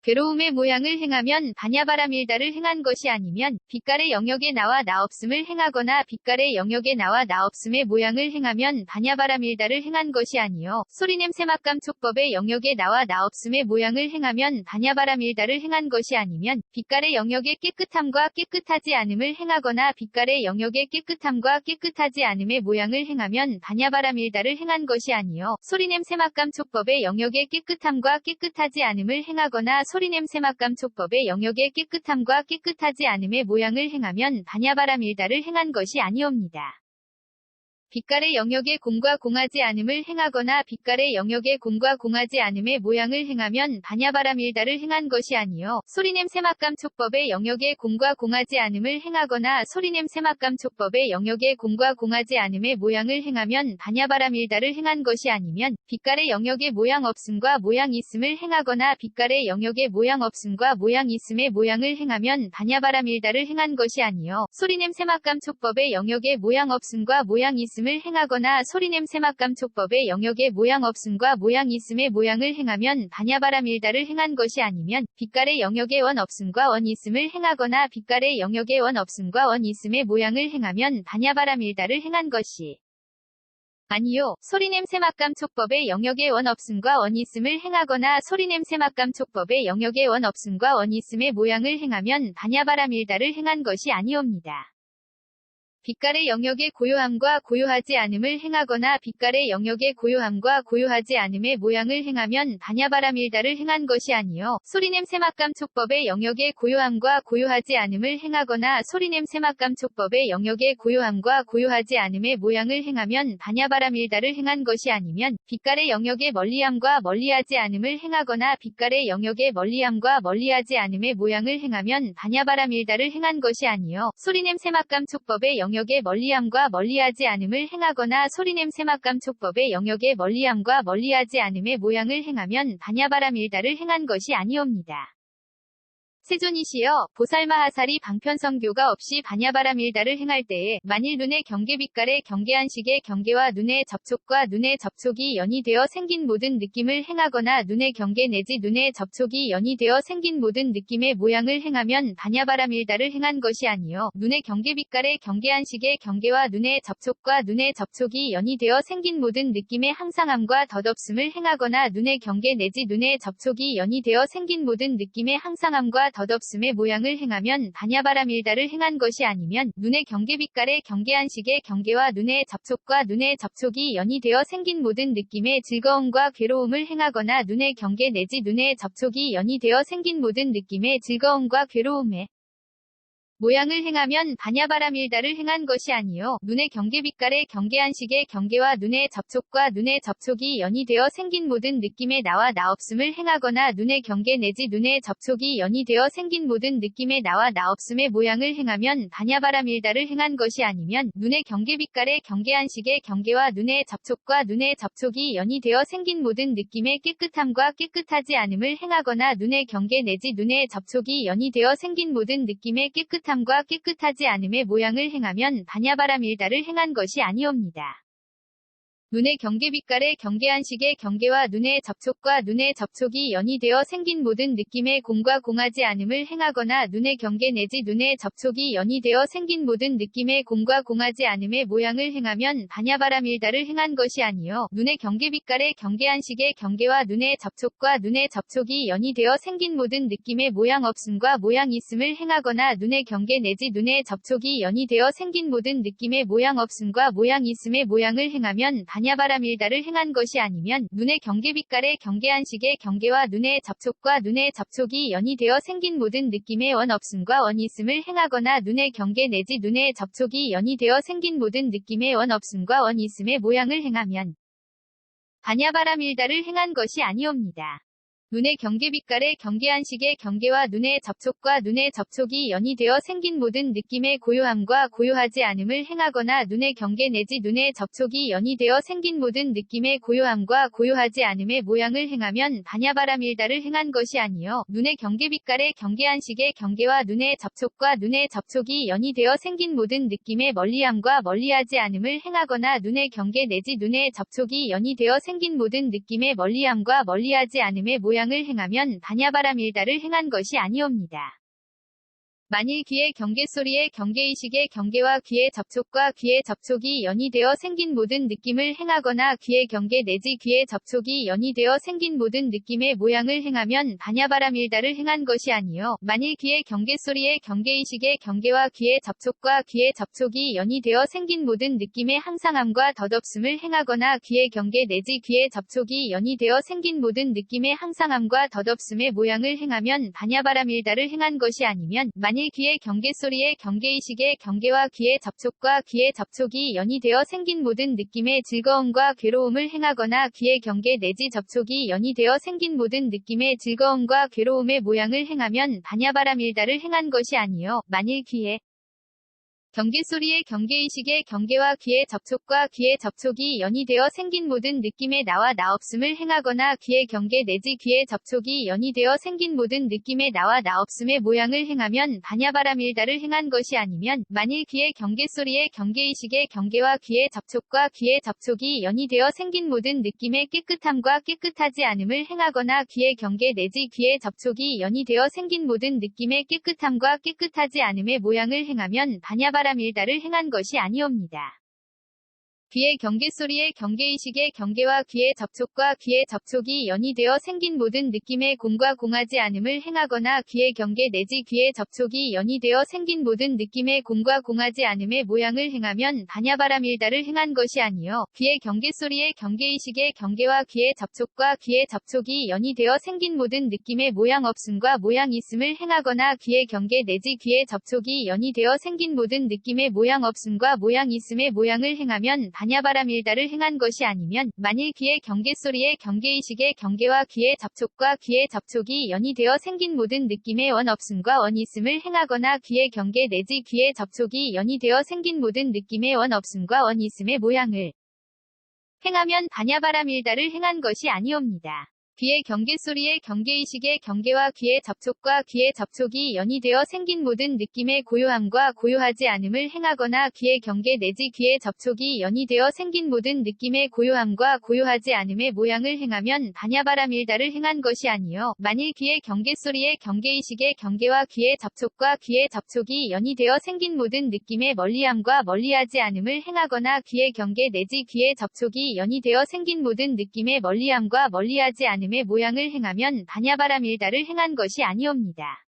괴로움의 모양을 행하면 반야바라밀다를 행한 것이 아니면 빛깔의 영역에 나와 나 없음을 행하거나 빛깔의 영역에 나와 나 없음의 모양을 행하면 반야바라밀다를 행한 것이 아니요 소리냄새 맛감 촉법의 영역에 나와 나 없음의 모양을 행하면 반야바라밀다를 행한 것이 아니면 빛깔의 영역의 깨끗함과 깨끗하지 않음을 행하거나 빛깔의 영역의 깨끗함과 깨끗하지 않음의 모양을 행하면 반야바라밀다를 행한 것이 아니요 소리냄새 맛감 촉법의 영역의 깨끗함과 깨끗하지 않음을 행하거나 소리냄새 맛감 촉법의 영역의 깨끗함과 깨끗하지 않음의 모양을 행하면 반야바라밀다를 행한 것이 아니옵니다. 빛깔의 영역에 공과 공하지 않음을 행하거나 빛깔의 영역에 공과 공하지 않음의 모양을 행하면 반야바라밀다를 행한 것이 아니요 소리냄새 맛감 촉법의 영역에 공과 공하지 않음을 행하거나 소리냄새 맛감 촉법의 영역에 공과 공하지 않음의 모양을 행하면 반야바라밀다를 행한 것이 아니면 빛깔의 영역에 모양 없음과 모양 있음을 행하거나 빛깔의 영역에 모양 없음과 모양 있음의 모양을 행하면 반야바라밀다를 행한 것이 아니요 소리냄새 맛감 촉법의 영역에 모양 없음과 모양 있음 을 행하거나 소리냄새 맛감 촉법의 영역에 모양 없음과 모양 있음의 모양을 행하면 반야바라밀다를 행한 것이 아니면 빛깔의 영역에 원 없음과 원 있음을 행하거나 빛깔의 영역에 원 없음과 원 있음의 모양을 행하면 반야바라밀다를 행한 것이 아니요 소리냄새 맛감 촉법의 영역에 원 없음과 원 있음을 행하거나 소리냄새 맛감 촉법의 영역에 원 없음과 원 있음의 모양을 행하면 반야바라밀다를 행한 것이 아니옵니다. 빛깔의 영역에 고요함과 고요하지 않음을 행하거나 빛깔의 영역에 고요함과 고요하지 않음의 모양을 행하면 반야바라밀다를 행한 것이 아니요 소리냄새 맛감 촉법의 영역에 고요함과 고요하지 않음을 행하거나 소리냄새 맛감 촉법의 영역에 고요함과 고요하지 않음의 모양을 행하면 반야바라밀다를 행한 것이 아니면 빛깔의 영역에 멀리함과 멀리하지 않음을 행하거나 빛깔의 영역에 멀리함과 멀리하지 않음의 모양을 행하면 반야바라밀다를 행한 것이 아니요 소리냄새 맛감 촉법의 영역에 멀리함과 멀리하지 않음을 행하거나 소리냄새 맛감 촉법의 영역에 멀리함과 멀리하지 않음의 모양을 행하면 반야바라밀다를 행한 것이 아니옵니다. 세존이시여 보살마하살이 방편성교가 없이 반야바라밀다를 행할 때에 만일 눈의 경계빛깔의 경계한식의 경계와 눈의 접촉과 눈의 접촉이 연이되어 생긴 모든 느낌을 행하거나 눈의 경계 내지 눈의 접촉이 연이되어 생긴 모든 느낌의 모양을 행하면 반야바라밀다를 행한 것이 아니요 눈의 경계빛깔의 경계한식의 경계와 눈의 접촉과 눈의 접촉이 연이되어 생긴 모든 느낌의 항상함과 덧없음을 행하거나 눈의 경계 내지 눈의 접촉이 연이되어 생긴 모든 느낌의 항상함과 덧없음의 모양을 행하면 반야바라밀다를 행한 것이 아니면 눈의 경계빛깔의 경계한식의 경계와 눈의 접촉과 눈의 접촉이 연이되어 생긴 모든 느낌의 즐거움과 괴로움을 행하거나 눈의 경계 내지 눈의 접촉이 연이되어 생긴 모든 느낌의 즐거움과 괴로움의 모양을 행하면 반야바라밀다를 행한 것이 아니요 눈의 경계빛깔의 경계한식의 경계와 눈의 접촉과 눈의 접촉이 연이되어 생긴 모든 느낌의 나와 나 없음을 행하거나 눈의 경계 내지 눈의 접촉이 연이되어 생긴 모든 느낌의 나와 나 없음의 모양을 행하면 반야바라밀다를 행한 것이 아니면 눈의 경계빛깔의 경계한식의 경계와 눈의 접촉과 눈의 접촉이 연이되어 생긴 모든 느낌의 깨끗함과 깨끗하지 않음을 행하거나 눈의 경계 내지 눈의 접촉이 연이되어 생긴 모든 느낌의 깨끗함과 깨끗하지 않음의 모양을 행하면 반야바라밀다를 행한 것이 아니옵니다. 눈의 경계빛깔의 경계한식의 경계와 눈의 접촉과 눈의 접촉이 연이되어 생긴 모든 느낌의 공과 공하지 않음을 행하거나 눈의 경계 내지 눈의 접촉이 연이되어 생긴 모든 느낌의 공과 공하지 않음의 모양을 행하면 반야바라밀다를 행한 것이 아니요 눈의 경계빛깔의 경계한식의 경계와 눈의 접촉과 눈의 접촉이 연이되어 생긴 모든 느낌의 모양 없음과 모양 있음을 행하거나 눈의 경계 내지 눈의 접촉이 연이되어 생긴 모든 느낌의 모양 없음과 모양 있음의 모양을 행하면 반야바라밀다를 행한 것이 아니면 눈의 경계빛깔의 경계한식의 경계와 눈의 접촉과 눈의 접촉이 연이되어 생긴 모든 느낌의 원 없음과 원 있음을 행하거나 눈의 경계 내지 눈의 접촉이 연이되어 생긴 모든 느낌의 원 없음과 원 있음의 모양을 행하면 반야바라밀다를 행한 것이 아니옵니다. 눈의 경계빛깔의 경계한식의 경계와 눈의 접촉과 눈의 접촉이 연이되어 생긴 모든 느낌의 고요함과 고요하지 않음을 행하거나 눈의 경계 내지 눈의 접촉이 연이되어 생긴 모든 느낌의 고요함과 고요하지 않음의 모양을 행하면 반야바라밀다를 행한 것이 아니요 눈의 경계빛깔의 경계한식의 경계와 눈의 접촉과 눈의 접촉이 연이되어 생긴 모든 느낌의 멀리함과 멀리하지 않음을 행하거나 눈의 경계 내지 눈의 접촉이 연이되어 생긴 모든 느낌의 멀리함과 멀리하지 않음의 모양 모양을 행하면 반야바라밀다를 행한 것이 아니옵니다. 만일 귀의 경계소리의 경계의식의 경계와 귀의 접촉과 귀의 접촉이 연이되어 생긴 모든 느낌을 행하거나 귀의 경계 내지 귀의 접촉이 연이되어 생긴 모든 느낌의 모양을 행하면 반야바라밀다를 행한 것이 아니요. 만일 귀의 경계소리의 경계의식의 경계와 귀의 접촉과 귀의 접촉이 연이되어 생긴 모든 느낌의 항상함과 덧없음을 행하거나 귀의 경계 내지 귀의 접촉이 연이되어 생긴 모든 느낌의 항상함과 덧없음의 모양을 행하면 반야바라밀다를 행한 것이 아니면 만일 귀의 경계소리의 경계의식의 경계와 귀의 접촉과 귀의 접촉이 연이되어 생긴 모든 느낌의 즐거움과 괴로움을 행하거나 귀의 경계 내지 접촉이 연이되어 생긴 모든 느낌의 즐거움과 괴로움의 모양을 행하면 반야바라밀다를 행한 것이 아니요. 만일 귀의 경계소리의 경계의식의 경계와 귀의 접촉과 귀의 접촉이 연이되어 생긴 모든 느낌의 나와 나없음을 행하거나 귀의 경계 내지 귀의 접촉이 연이되어 생긴 모든 느낌의 나와 나없음의 모양을 행하면 반야바라밀다를 행한 것이 아니면 만일 귀의 경계소리의 경계의식의 경계와 귀의 접촉과 귀의 접촉이 연이되어 생긴 모든 느낌의 깨끗함과 깨끗하지 않음을 행하거나 귀의 경계 내지 귀의 접촉이 연이되어 생긴 모든 느낌의 깨끗함과 깨끗하지 않음의 모양을 행하면 반야바라밀다를 행한 것이 아니옵니다. 귀의 경계소리의 경계의식의 경계와 귀의 접촉과 귀의 접촉이 연이되어 생긴 모든 느낌의 공과 공하지 않음을 행하거나 귀의 경계 내지 귀의 접촉이 연이되어 생긴 모든 느낌의 공과 공하지 않음의 모양을 행하면 반야바라밀다를 행한 것이 아니요. 귀의 경계소리의 경계의식의 경계와 귀의 접촉과 귀의 접촉이 연이되어 생긴 모든 느낌의 모양 없음과 모양 있음을 행하거나 귀의 경계 내지 귀의 접촉이 연이되어 생긴 모든 느낌의 모양 없음과 모양 있음의 모양을 행하면 반야바라밀다를 행한 것이 아니면 만일 귀의 경계소리의 경계의식의 경계와 귀의 접촉과 귀의 접촉이 연이되어 생긴 모든 느낌의 원 없음과 원 있음을 행하거나 귀의 경계 내지 귀의 접촉이 연이되어 생긴 모든 느낌의 원 없음과 원 있음의 모양을 행하면 반야바라밀다를 행한 것이 아니옵니다. 귀의 경계소리의 경계의식의 경계와 귀의 접촉과 귀의 접촉이 연이되어 생긴 모든 느낌의 고요함과 고요하지 않음을 행하거나 귀의 경계 내지 귀의 접촉이 연이되어 생긴 모든 느낌의 고요함과 고요하지 않음의 모양을 행하면 반야바라밀다를 행한 것이 아니요. 만일 귀의 경계소리의 경계의식의 경계와 귀의 접촉과 귀의 접촉이 연이되어 생긴 모든 느낌의 멀리함과 멀리하지 않음을 행하거나 귀의 경계 내지 귀의 접촉이 연이되어 생긴 모든 느낌의 멀리함과 멀리하지 않음 의 모양을 행하면 반야바라밀다를 행한 것이 아니옵니다.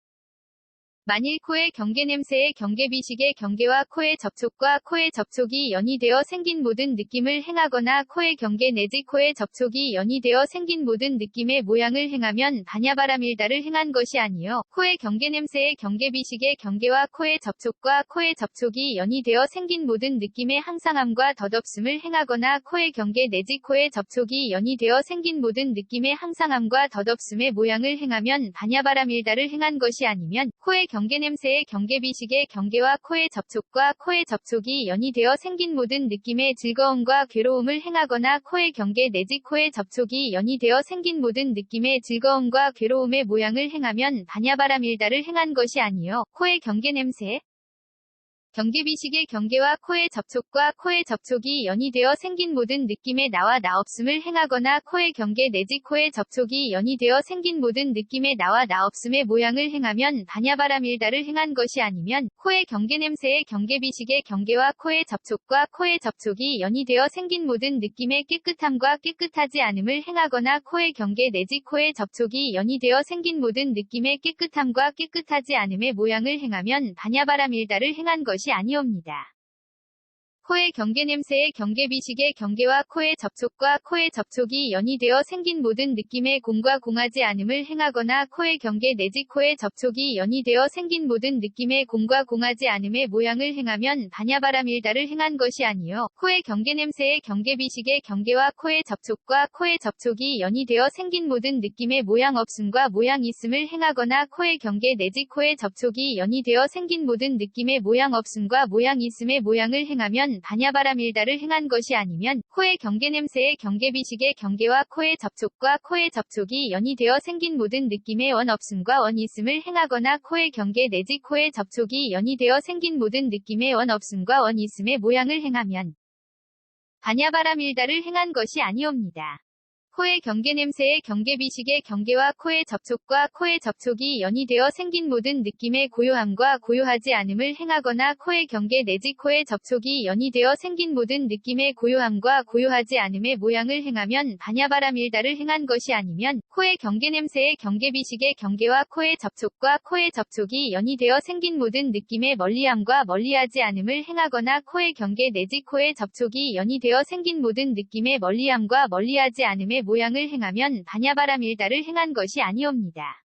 만일 코의 경계냄새의 경계비식의 경계와 코의 접촉과 코의 접촉이 연이되어 생긴 모든 느낌을 행하거나 코의 경계 내지 코의 접촉이 연이되어 생긴 모든 느낌의 모양을 행하면 반야바라밀다를 행한 것이 아니요. 코의 경계냄새의 경계비식의 경계와 코의 접촉과 코의 접촉이 연이되어 생긴 모든 느낌의 항상함과 덧없음을 행하거나 코의 경계 내지 코의 접촉이 연이되어 생긴 모든 느낌의 항상함과 덧없음의 모양을 행하면 반야바라밀다를 행한 것이 아니면 코의 경계냄새의 경계비식의 경계와 코의 접촉과 코의 접촉이 연이되어 생긴 모든 느낌의 즐거움과 괴로움을 행하거나 코의 경계 내지 코의 접촉이 연이되어 생긴 모든 느낌의 즐거움과 괴로움의 모양을 행하면 반야바라밀다를 행한 것이 아니요. 코의 경계냄새 경계비식의 경계와 코의 접촉과 코의 접촉이 연이되어 생긴 모든 느낌의 나와 나없음을 행하거나 코의 경계 내지 코의 접촉이 연이되어 생긴 모든 느낌의 나와 나없음의 모양을 행하면 반야바라밀다를 행한 것이 아니면 코의 경계냄새의 경계비식의 경계와 코의 접촉과 코의 접촉이 연이되어 생긴 모든 느낌의 깨끗함과 깨끗하지 않음을 행하거나 코의 경계 내지 코의 접촉이 연이되어 생긴 모든 느낌의 깨끗함과 깨끗하지 않음의 모양을 행하면 반야바라밀다를 행한 것이 아니옵니다. 코의 경계냄새의 경계비식의 경계와 코의 접촉과 코의 접촉이 연이되어 생긴 모든 느낌의 공과 공하지 않음을 행하거나 코의 경계 내지 코의 접촉이 연이되어 생긴 모든 느낌의 공과 공하지 않음의 모양을 행하면 반야바라밀다를 행한 것이 아니요. 코의 경계냄새의 경계비식의 경계와 코의 접촉과 코의 접촉이 연이되어 생긴 모든 느낌의 모양 없음과 모양 있음을 행하거나 코의 경계 내지 코의 접촉이 연이되어 생긴 모든 느낌의 모양 없음과 모양 있음의 모양을 행하면 반야바라밀다를 행한 것이 아니면 코의 경계냄새의 경계비식의 경계와 코의 접촉과 코의 접촉이 연이되어 생긴 모든 느낌의 원 없음과 원 있음을 행하거나 코의 경계 내지 코의 접촉이 연이되어 생긴 모든 느낌의 원 없음과 원 있음의 모양을 행하면 반야바라밀다를 행한 것이 아니옵니다. 코의 경계 냄새의 경계 비식의 경계와 코의 접촉과 코의 접촉이 연이되어 생긴 모든 느낌의 고요함과 고요하지 않음을 행하거나 코의 경계 내지 코의 접촉이 연이되어 생긴 모든 느낌의 고요함과 고요하지 않음의 모양을 행하면 바냐바라밀다를 행한 것이 아니면 코의 경계 냄새의 경계 비식의 경계와 코의 접촉과 코의 접촉이 연이되어 생긴 모든 느낌의 멀리함과 멀리하지 않음을 행하거나 코의 경계 내지 코의 접촉이 연이되어 생긴 모든 느낌의 멀리함과 멀리하지 않음의 모양을 행하면 바냐바라밀다를 행한 것이 아니옵니다.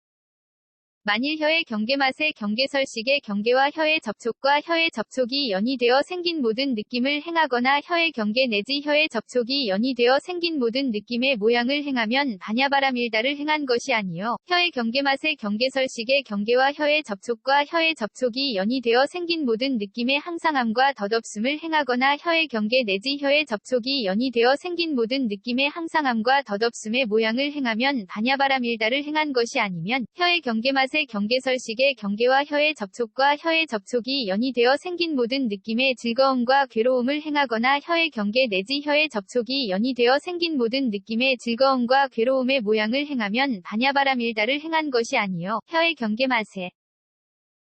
만일 혀의 경계맛의 경계설식의 경계와 혀의 접촉과 혀의 접촉이 연이되어 생긴 모든 느낌을 행하거나 혀의 경계 내지 혀의 접촉이 연이되어 생긴 모든 느낌의 모양을 행하면 바냐바라밀다를 행한 것이 아니요 혀의 경계맛의 경계설식의 경계와 혀의 접촉과 혀의 접촉이 연이되어 생긴 모든 느낌의 항상함과 덧없음을 행하거나 혀의 경계 내지 혀의 접촉이 연이되어 생긴 모든 느낌의 항상함과 덧없음의 모양을 행하면 바냐바라밀다를 행한 것이 아니면 혀의 경계맛의 경계설식의 경계와 혀의 접촉과 혀의 접촉이 연이되어 생긴 모든 느낌의 즐거움과 괴로움을 행하거나 혀의 경계 내지 혀의 접촉이 연이되어 생긴 모든 느낌의 즐거움과 괴로움의 모양을 행하면 바냐바라밀다를 행한 것이 아니요 혀의 경계맛의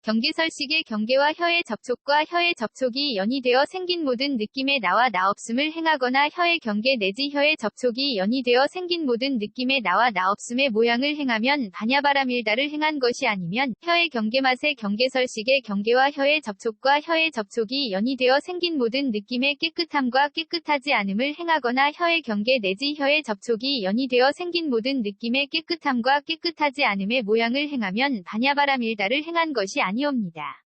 경계설식의 경계와 혀의 접촉과 혀의 접촉이 연이되어 생긴 모든 느낌의 나와 나 없음을 행하거나 혀의 경계 내지 혀의 접촉이 연이되어 생긴 모든 느낌의 나와 나 없음의 모양을 행하면 바냐바라밀다를 행한 것이 아니면 혀의 경계맛의 경계설식의 경계와 혀의 접촉과 혀의 접촉이 연이되어 생긴 모든 느낌의 깨끗함과 깨끗하지 않음을 행하거나 혀의 경계 내지 혀의 접촉이 연이되어 생긴 모든 느낌의 깨끗함과 깨끗하지 않음의 모양을 행하면 바냐바라밀다를 행한 것이 아니옵니다.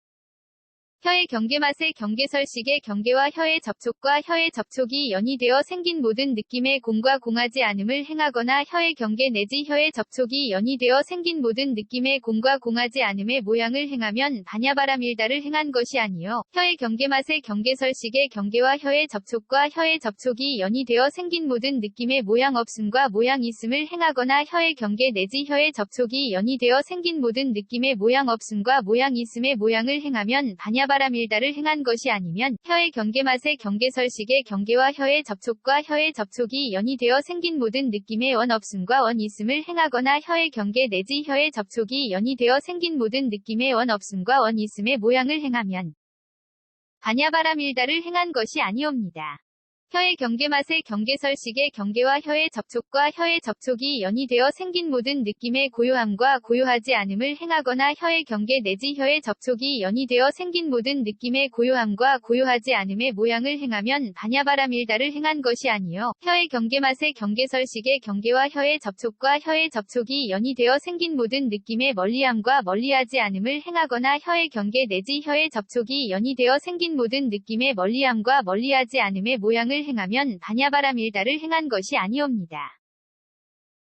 혀의 경계맛의 경계설식의 경계와 혀의 접촉과 혀의 접촉이 연이되어 생긴 모든 느낌의 공과 공하지 않음을 행하거나 혀의 경계 내지 혀의 접촉이 연이되어 생긴 모든 느낌의 공과 공하지 않음의 모양을 행하면 바냐바라밀다를 행한 것이 아니요 혀의 경계맛의 경계설식의 경계와 혀의 접촉과 혀의 접촉이 연이되어 생긴 모든 느낌의 모양 없음과 모양 있음을 행하거나 혀의 경계 내지 혀의 접촉이 연이되어 생긴 모든 느낌의 모양 없음과 모양 있음의 모양을 행하면 바냐바라밀다를 행한 것이 아니면 혀의 경계맛의 경계설식의 경계와 혀의 접촉과 혀의 접촉이 연이되어 생긴 모든 느낌의 원 없음과 원 있음을 행하거나 혀의 경계 내지 혀의 접촉이 연이되어 생긴 모든 느낌의 원 없음과 원 있음의 모양을 행하면 바냐바라밀다를 행한 것이 아니옵니다. 혀의 경계맛의 경계설식의 경계와 혀의 접촉과 혀의 접촉이 연이되어 생긴 모든 느낌의 고요함과 고요하지 않음을 행하거나 혀의 경계 내지 혀의 접촉이 연이되어 생긴 모든 느낌의 고요함과 고요하지 않음의 모양을 행하면 바냐바라밀다를 행한 것이 아니요 혀의 경계맛의 경계설식의 경계와 혀의 접촉과 혀의 접촉이 연이되어 생긴 모든 느낌의 멀리함과 멀리하지 않음을 행하거나 혀의 경계 내지 혀의 접촉이 연이되어 생긴 모든 느낌의 멀리함과 멀리하지 않음의 모양을 행하면 바냐바라밀다를 행한 것이 아니옵니다.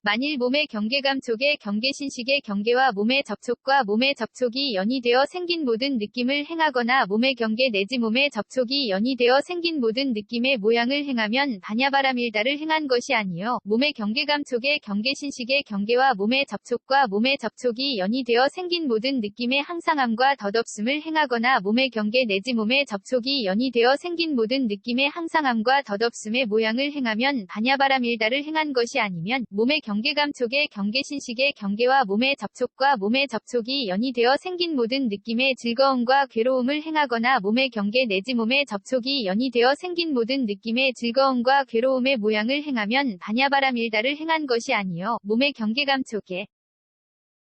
만일 몸의 경계감 쪽의 경계신식의 경계와 몸의 접촉과 몸의 접촉이 연이되어 생긴 모든 느낌을 행하거나 몸의 경계 내지 몸의 접촉이 연이되어 생긴 모든 느낌의 모양을 행하면 바냐바라밀다를 행한 것이 아니요 몸의 경계감 쪽의 경계신식의 경계와 몸의 접촉과 몸의 접촉이 연이되어 생긴 모든 느낌의 항상함과 덧없음을 행하거나 몸의 경계 내지 몸의 접촉이 연이되어 생긴 모든 느낌의 항상함과 덧없음의 모양을 행하면 바냐바라밀다를 행한 것이 아니면 몸의 경계감 쪽의 경계신식의 경계와 몸의 접촉과 몸의 접촉이 연이되어 생긴 모든 느낌의 즐거움과 괴로움을 행하거나 몸의 경계 내지 몸의 접촉이 연이되어 생긴 모든 느낌의 즐거움과 괴로움의 모양을 행하면 바냐바라밀다를 행한 것이 아니요 몸의 경계감 쪽의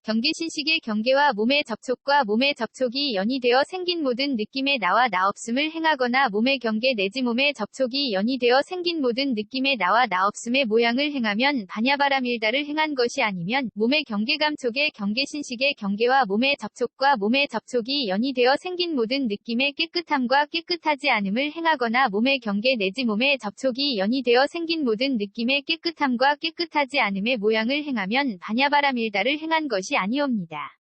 경계신식의 경계와 몸의 접촉과 몸의 접촉이 연이되어 생긴 모든 느낌의 나와 나 없음을 행하거나 몸의 경계 내지 몸의 접촉이 연이되어 생긴 모든 느낌의 나와 나 없음의 모양을 행하면 바냐바라밀다를 행한 것이 아니면 몸의 경계감 쪽의 경계신식의 경계와 몸의 접촉과 몸의 접촉이 연이되어 생긴 모든 느낌의 깨끗함과 깨끗하지 않음을 행하거나 몸의 경계 내지 몸의 접촉이 연이되어 생긴 모든 느낌의 깨끗함과 깨끗하지 않음의 모양을 행하면 바냐바라밀다를 행한 것이 아니옵니다.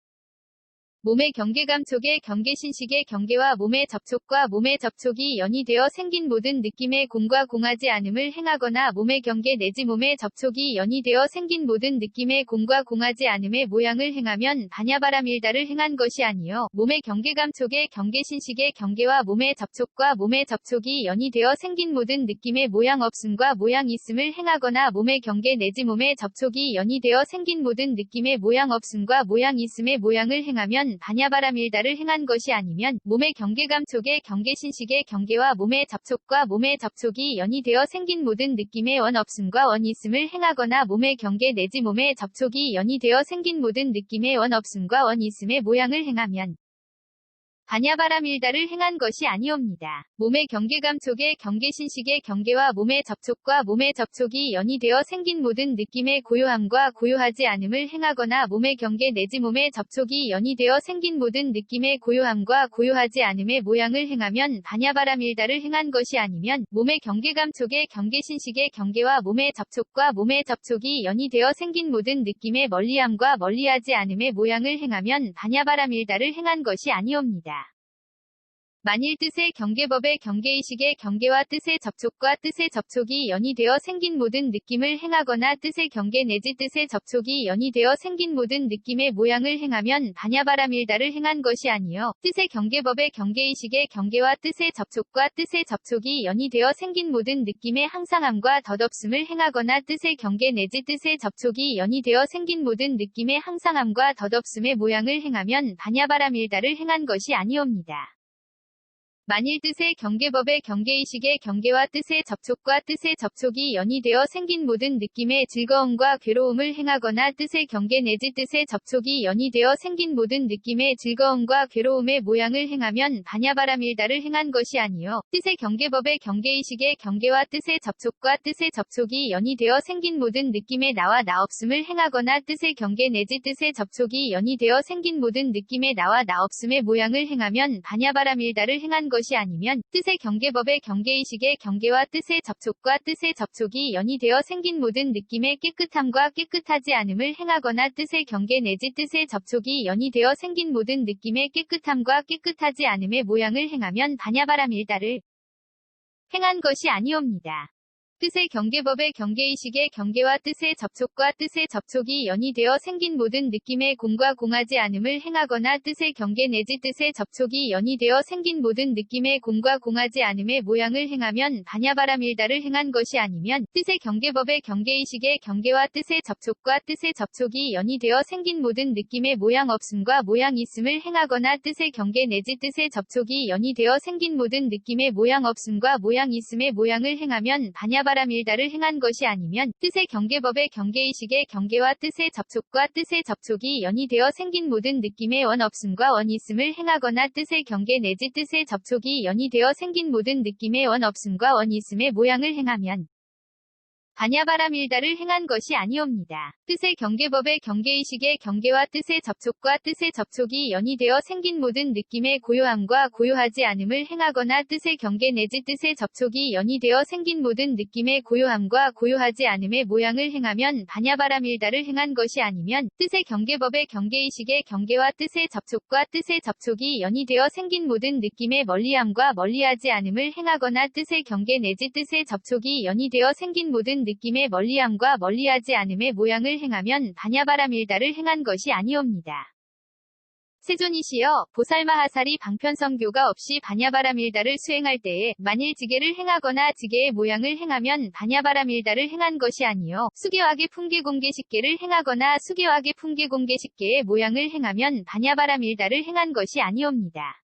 몸의 경계감촉의 경계신식의 경계와 몸의 접촉과 몸의 접촉이 연이되어 생긴 모든 느낌의 공과 공하지 않음을 행하거나 몸의 경계 내지 몸의 접촉이 연이되어 생긴 모든 느낌의 공과 공하지 않음의 모양을 행하면 반야바라밀다를 행한 것이 아니요 몸의 경계감촉의 경계신식의 경계와 몸의 접촉과 몸의 접촉이 연이되어 생긴 모든 느낌의 모양 없음과 모양 있음을 행하거나 몸의 경계 내지 몸의 접촉이 연이되어 생긴 모든 느낌의 모양 없음과 모양 있음의 모양을 행하면 반야바라밀다를 행한 것이 아니면 몸의 경계감촉의 경계신식의 경계와 몸의 접촉과 몸의 접촉이 연이되어 생긴 모든 느낌의 원 없음과 원 있음을 행하거나 몸의 경계 내지 몸의 접촉이 연이되어 생긴 모든 느낌의 원 없음과 원 있음의 모양을 행하면 반야바라밀다를 행한 것이 아니옵니다. 몸의 경계감촉의 경계신식의 경계와 몸의 접촉과 몸의 접촉이 연이되어 생긴 모든 느낌의 고요함과 고요하지 않음을 행하거나 몸의 경계 내지 몸의 접촉이 연이되어 생긴 모든 느낌의 고요함과 고요하지 않음의 모양을 행하면 반야바라밀다를 행한 것이 아니면 몸의 경계감촉의 경계신식의 경계와 몸의 접촉과 몸의 접촉이 연이되어 생긴 모든 느낌의 멀리함과 멀리하지 않음의 모양을 행하면 반야바라밀다를 행한 것이 아니옵니다. 만일 뜻의 경계법의 경계의식의 경계와 뜻의 접촉과 뜻의 접촉이 연이되어 생긴 모든 느낌을 행하거나 뜻의 경계 내지 뜻의 접촉이 연이되어 생긴 모든 느낌의 모양을 행하면 반야바라밀다를 행한 것이 아니요 뜻의 경계법의 경계의식의 경계와 뜻의 접촉과 뜻의 접촉이 연이되어 생긴 모든 느낌의 항상함과 덧없음을 행하거나 뜻의 경계 내지 뜻의 접촉이 연이되어 생긴 모든 느낌의 항상함과 덧없음의 모양을 행하면 반야바라밀다를 행한 것이 아니옵니다. 만일 뜻의 경계법의 경계의식의 경계와 뜻의 접촉과 뜻의 접촉이 연이되어 생긴 모든 느낌의 즐거움과 괴로움을 행하거나 뜻의 경계 내지 뜻의 접촉이 연이되어 생긴 모든 느낌의 즐거움과 괴로움의 모양을 행하면 반야바라밀다를 행한 것이 아니요 뜻의 경계법의 경계의식의 경계와 뜻의 접촉과 뜻의 접촉이 연이되어 생긴 모든 느낌의 나와 나 없음을 행하거나 뜻의 경계 내지 뜻의 접촉이 연이되어 생긴 모든 느낌의 나와 나 없음의 모양을 행하면 반야바라밀다를 행한 것이 아니면 뜻의 경계법의 경계의식의 경계와 뜻의 접촉과 뜻의 접촉이 연이되어 생긴 모든 느낌의 깨끗함과 깨끗하지 않음을 행하거나 뜻의 경계 내지 뜻의 접촉이 연이되어 생긴 모든 느낌의 깨끗함과 깨끗하지 않음의 모양을 행하면 반야바라밀다를 행한 것이 아니옵니다. 뜻의 경계법의 경계의식의 경계와 뜻의 접촉과 뜻의 접촉이 연이되어 생긴 모든 느낌의 공과 공하지 않음을 행하거나 뜻의 경계 내지 뜻의 접촉이 연이되어 생긴 모든 느낌의 공과 공하지 않음의 모양을 행하면 반야바라밀다를 행한 것이 아니면 뜻의 경계법의 경계의식의 경계와 뜻의 접촉과 뜻의 접촉이 연이되어 생긴 모든 느낌의 모양 없음과 모양 있음을 행하거나 뜻의 경계 내지 뜻의 접촉이 연이되어 생긴 모든 느낌의 모양 없음과 모양 있음의 모양을 행하면 반야바라밀다를 행한 것이 아니면 뜻의 경계법의 경계의식의 경계와 뜻의 접촉과 뜻의 접촉이 연이되어 생긴 모든 느낌의 원 없음과 원 있음을 행하거나 뜻의 경계 내지 뜻의 접촉이 연이되어 생긴 모든 느낌의 원 없음과 원 있음의 모양을 행하면 반야바라밀다를 행한 것이 아니옵니다. 뜻의 경계법의 경계의식의 경계와 뜻의 접촉과 뜻의 접촉이 연이되어 생긴 모든 느낌의 고요함과 고요하지 않음을 행하거나 뜻의 경계 내지 뜻의 접촉이 연이되어 생긴 모든 느낌의 고요함과 고요하지 않음의 모양을 행하면 반야바라밀다를 행한 것이 아니면 뜻의 경계법의 경계의식의 경계와 뜻의 접촉과 뜻의 접촉이 연이되어 생긴 모든 느낌의 멀리함과 멀리하지 않음을 행하거나 뜻의 경계 내지 뜻의 접촉이 연이되어 생긴 모든 느낌의 멀리함과 멀리하지 않음의 모양을 행하면 반야바라밀다를 행한 것이 아니옵니다. 세존이시여 보살마하살이 방편성교가 없이 반야바라밀다를 수행할 때에 만일 지게를 행하거나 지게의 모양을 행하면 반야바라밀다를 행한 것이 아니요 수계화계 풍계공계식계를 행하거나 수계화계 풍계공계식계의 모양을 행하면 반야바라밀다를 행한 것이 아니옵니다.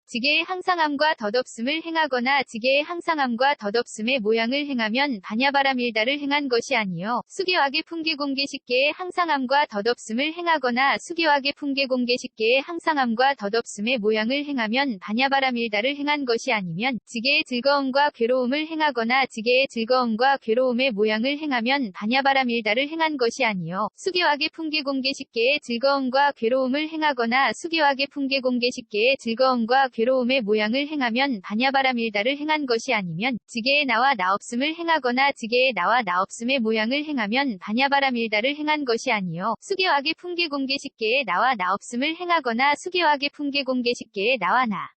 지게의 항상함과 덧없음을 행하거나 지게의 항상함과 덧없음의 모양을 행하면 반야바라밀다를 행한 것이 아니요 수계화계 풍계공계식계의 항상함과 덧없음을 행하거나 수계화계 풍계공계식계의 항상함과 덧없음의 모양을 행하면 반야바라밀다를 행한 것이 아니면 지게의 즐거움과 괴로움을 행하거나 지게의 즐거움과 괴로움의 모양을 행하면 반야바라밀다를 행한 것이 아니요 수계화계 풍계공계식계의 즐거움과 괴로움을 행하거나 수계화계 풍계공계식계의 즐거움과 괴로움의 모양을 행하면 반야바라밀다를 행한 것이 아니면 지게에 나와 나 없음을 행하거나 지게에 나와 나 없음의 모양을 행하면 반야바라밀다를 행한 것이 아니요 수계와계 풍계공계식계에 나와 나 없음을 행하거나 수계와계 풍계공계식계에 나와 나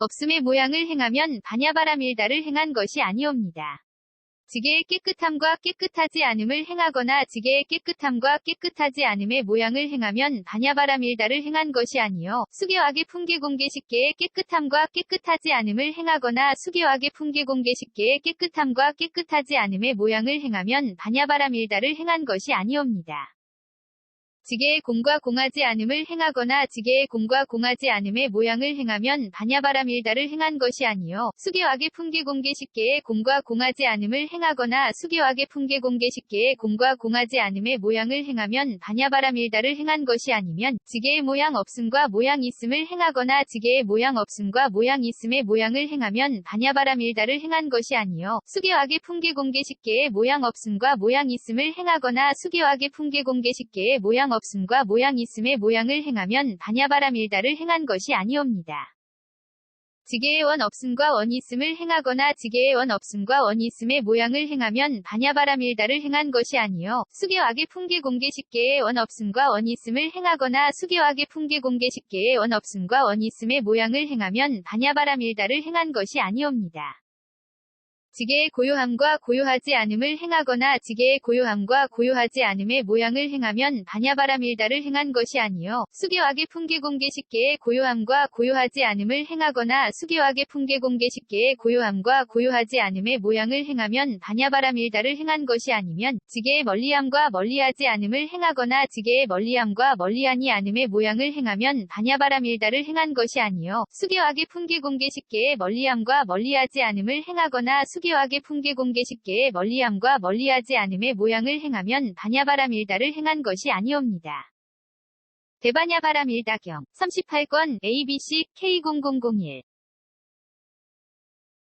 없음의 모양을 행하면 반야바라밀다를 행한 것이 아니옵니다. 지게의 깨끗함과 깨끗하지 않음을 행하거나 지게의 깨끗함과 깨끗하지 않음의 모양을 행하면 반야바라밀다를 행한 것이 아니요 수계와계 풍계공계식계의 깨끗함과 깨끗하지 않음을 행하거나 수계와계 풍계공계식계의 깨끗함과 깨끗하지 않음의 모양을 행하면 반야바라밀다를 행한 것이 아니옵니다. 지게의 공과 공하지 않음을 행하거나 지게의 공과 공하지 않음의 모양을 행하면 반야바라밀다를 행한 것이 아니요 수계와계 풍계공계식계의 공과 공하지 않음을 행하거나 수계와계 풍계공계식계의 공과 공하지 않음의 모양을 행하면 반야바라밀다를 행한 것이 아니면 지게의 모양 없음과 모양 있음을 행하거나 지게의 모양 없음과 모양 있음의 모양을 행하면 반야바라밀다를 행한 것이 아니요 수계와계 풍계공계식계의 모양 없음과 모양 있음을 행하거나 수계와계 풍계공계식계의 모양 없음과 모양 있음의 모양을 행하면 반야바라밀다를 행한 것이 아니옵니다. 지게의 원 없음과 원 있음을 행하거나 지게의 원 없음과 원 있음의 모양을 행하면 반야바라밀다를 행한 것이 아니요 수계와계 풍계공계식계의 원 없음과 원 있음을 행하거나 수계와계 풍계공계식계의 원 없음과 원 있음의 모양을 행하면 반야바라밀다를 행한 것이 아니옵니다. 지게의 고요함과 고요하지 않음을 행하거나 지게의 고요함과 고요하지 않음의 모양을 행하면 반야바라밀다를 행한 것이 아니요 수계와계 풍계공계식계의 고요함과 고요하지 않음을 행하거나 수계와계 풍계공계식계의 고요함과 고요하지 않음의 모양을 행하면 반야바라밀다를 행한 것이 아니면 지게의 멀리함과 멀리하지 않음을 행하거나 지게의 멀리함과 멀리하니 않음의 모양을 행하면 반야바라밀다를 행한 것이 아니요 수계와계 풍계공계식계의 멀리함과 멀리하지 않음을 행하거나 수계와계 풍계공계식계의 멀리함과 멀리하지 않음의 모양을 행하면 반야바라밀다를 행한 것이 아니옵니다. 대반야바라밀다경 38권 ABC K0001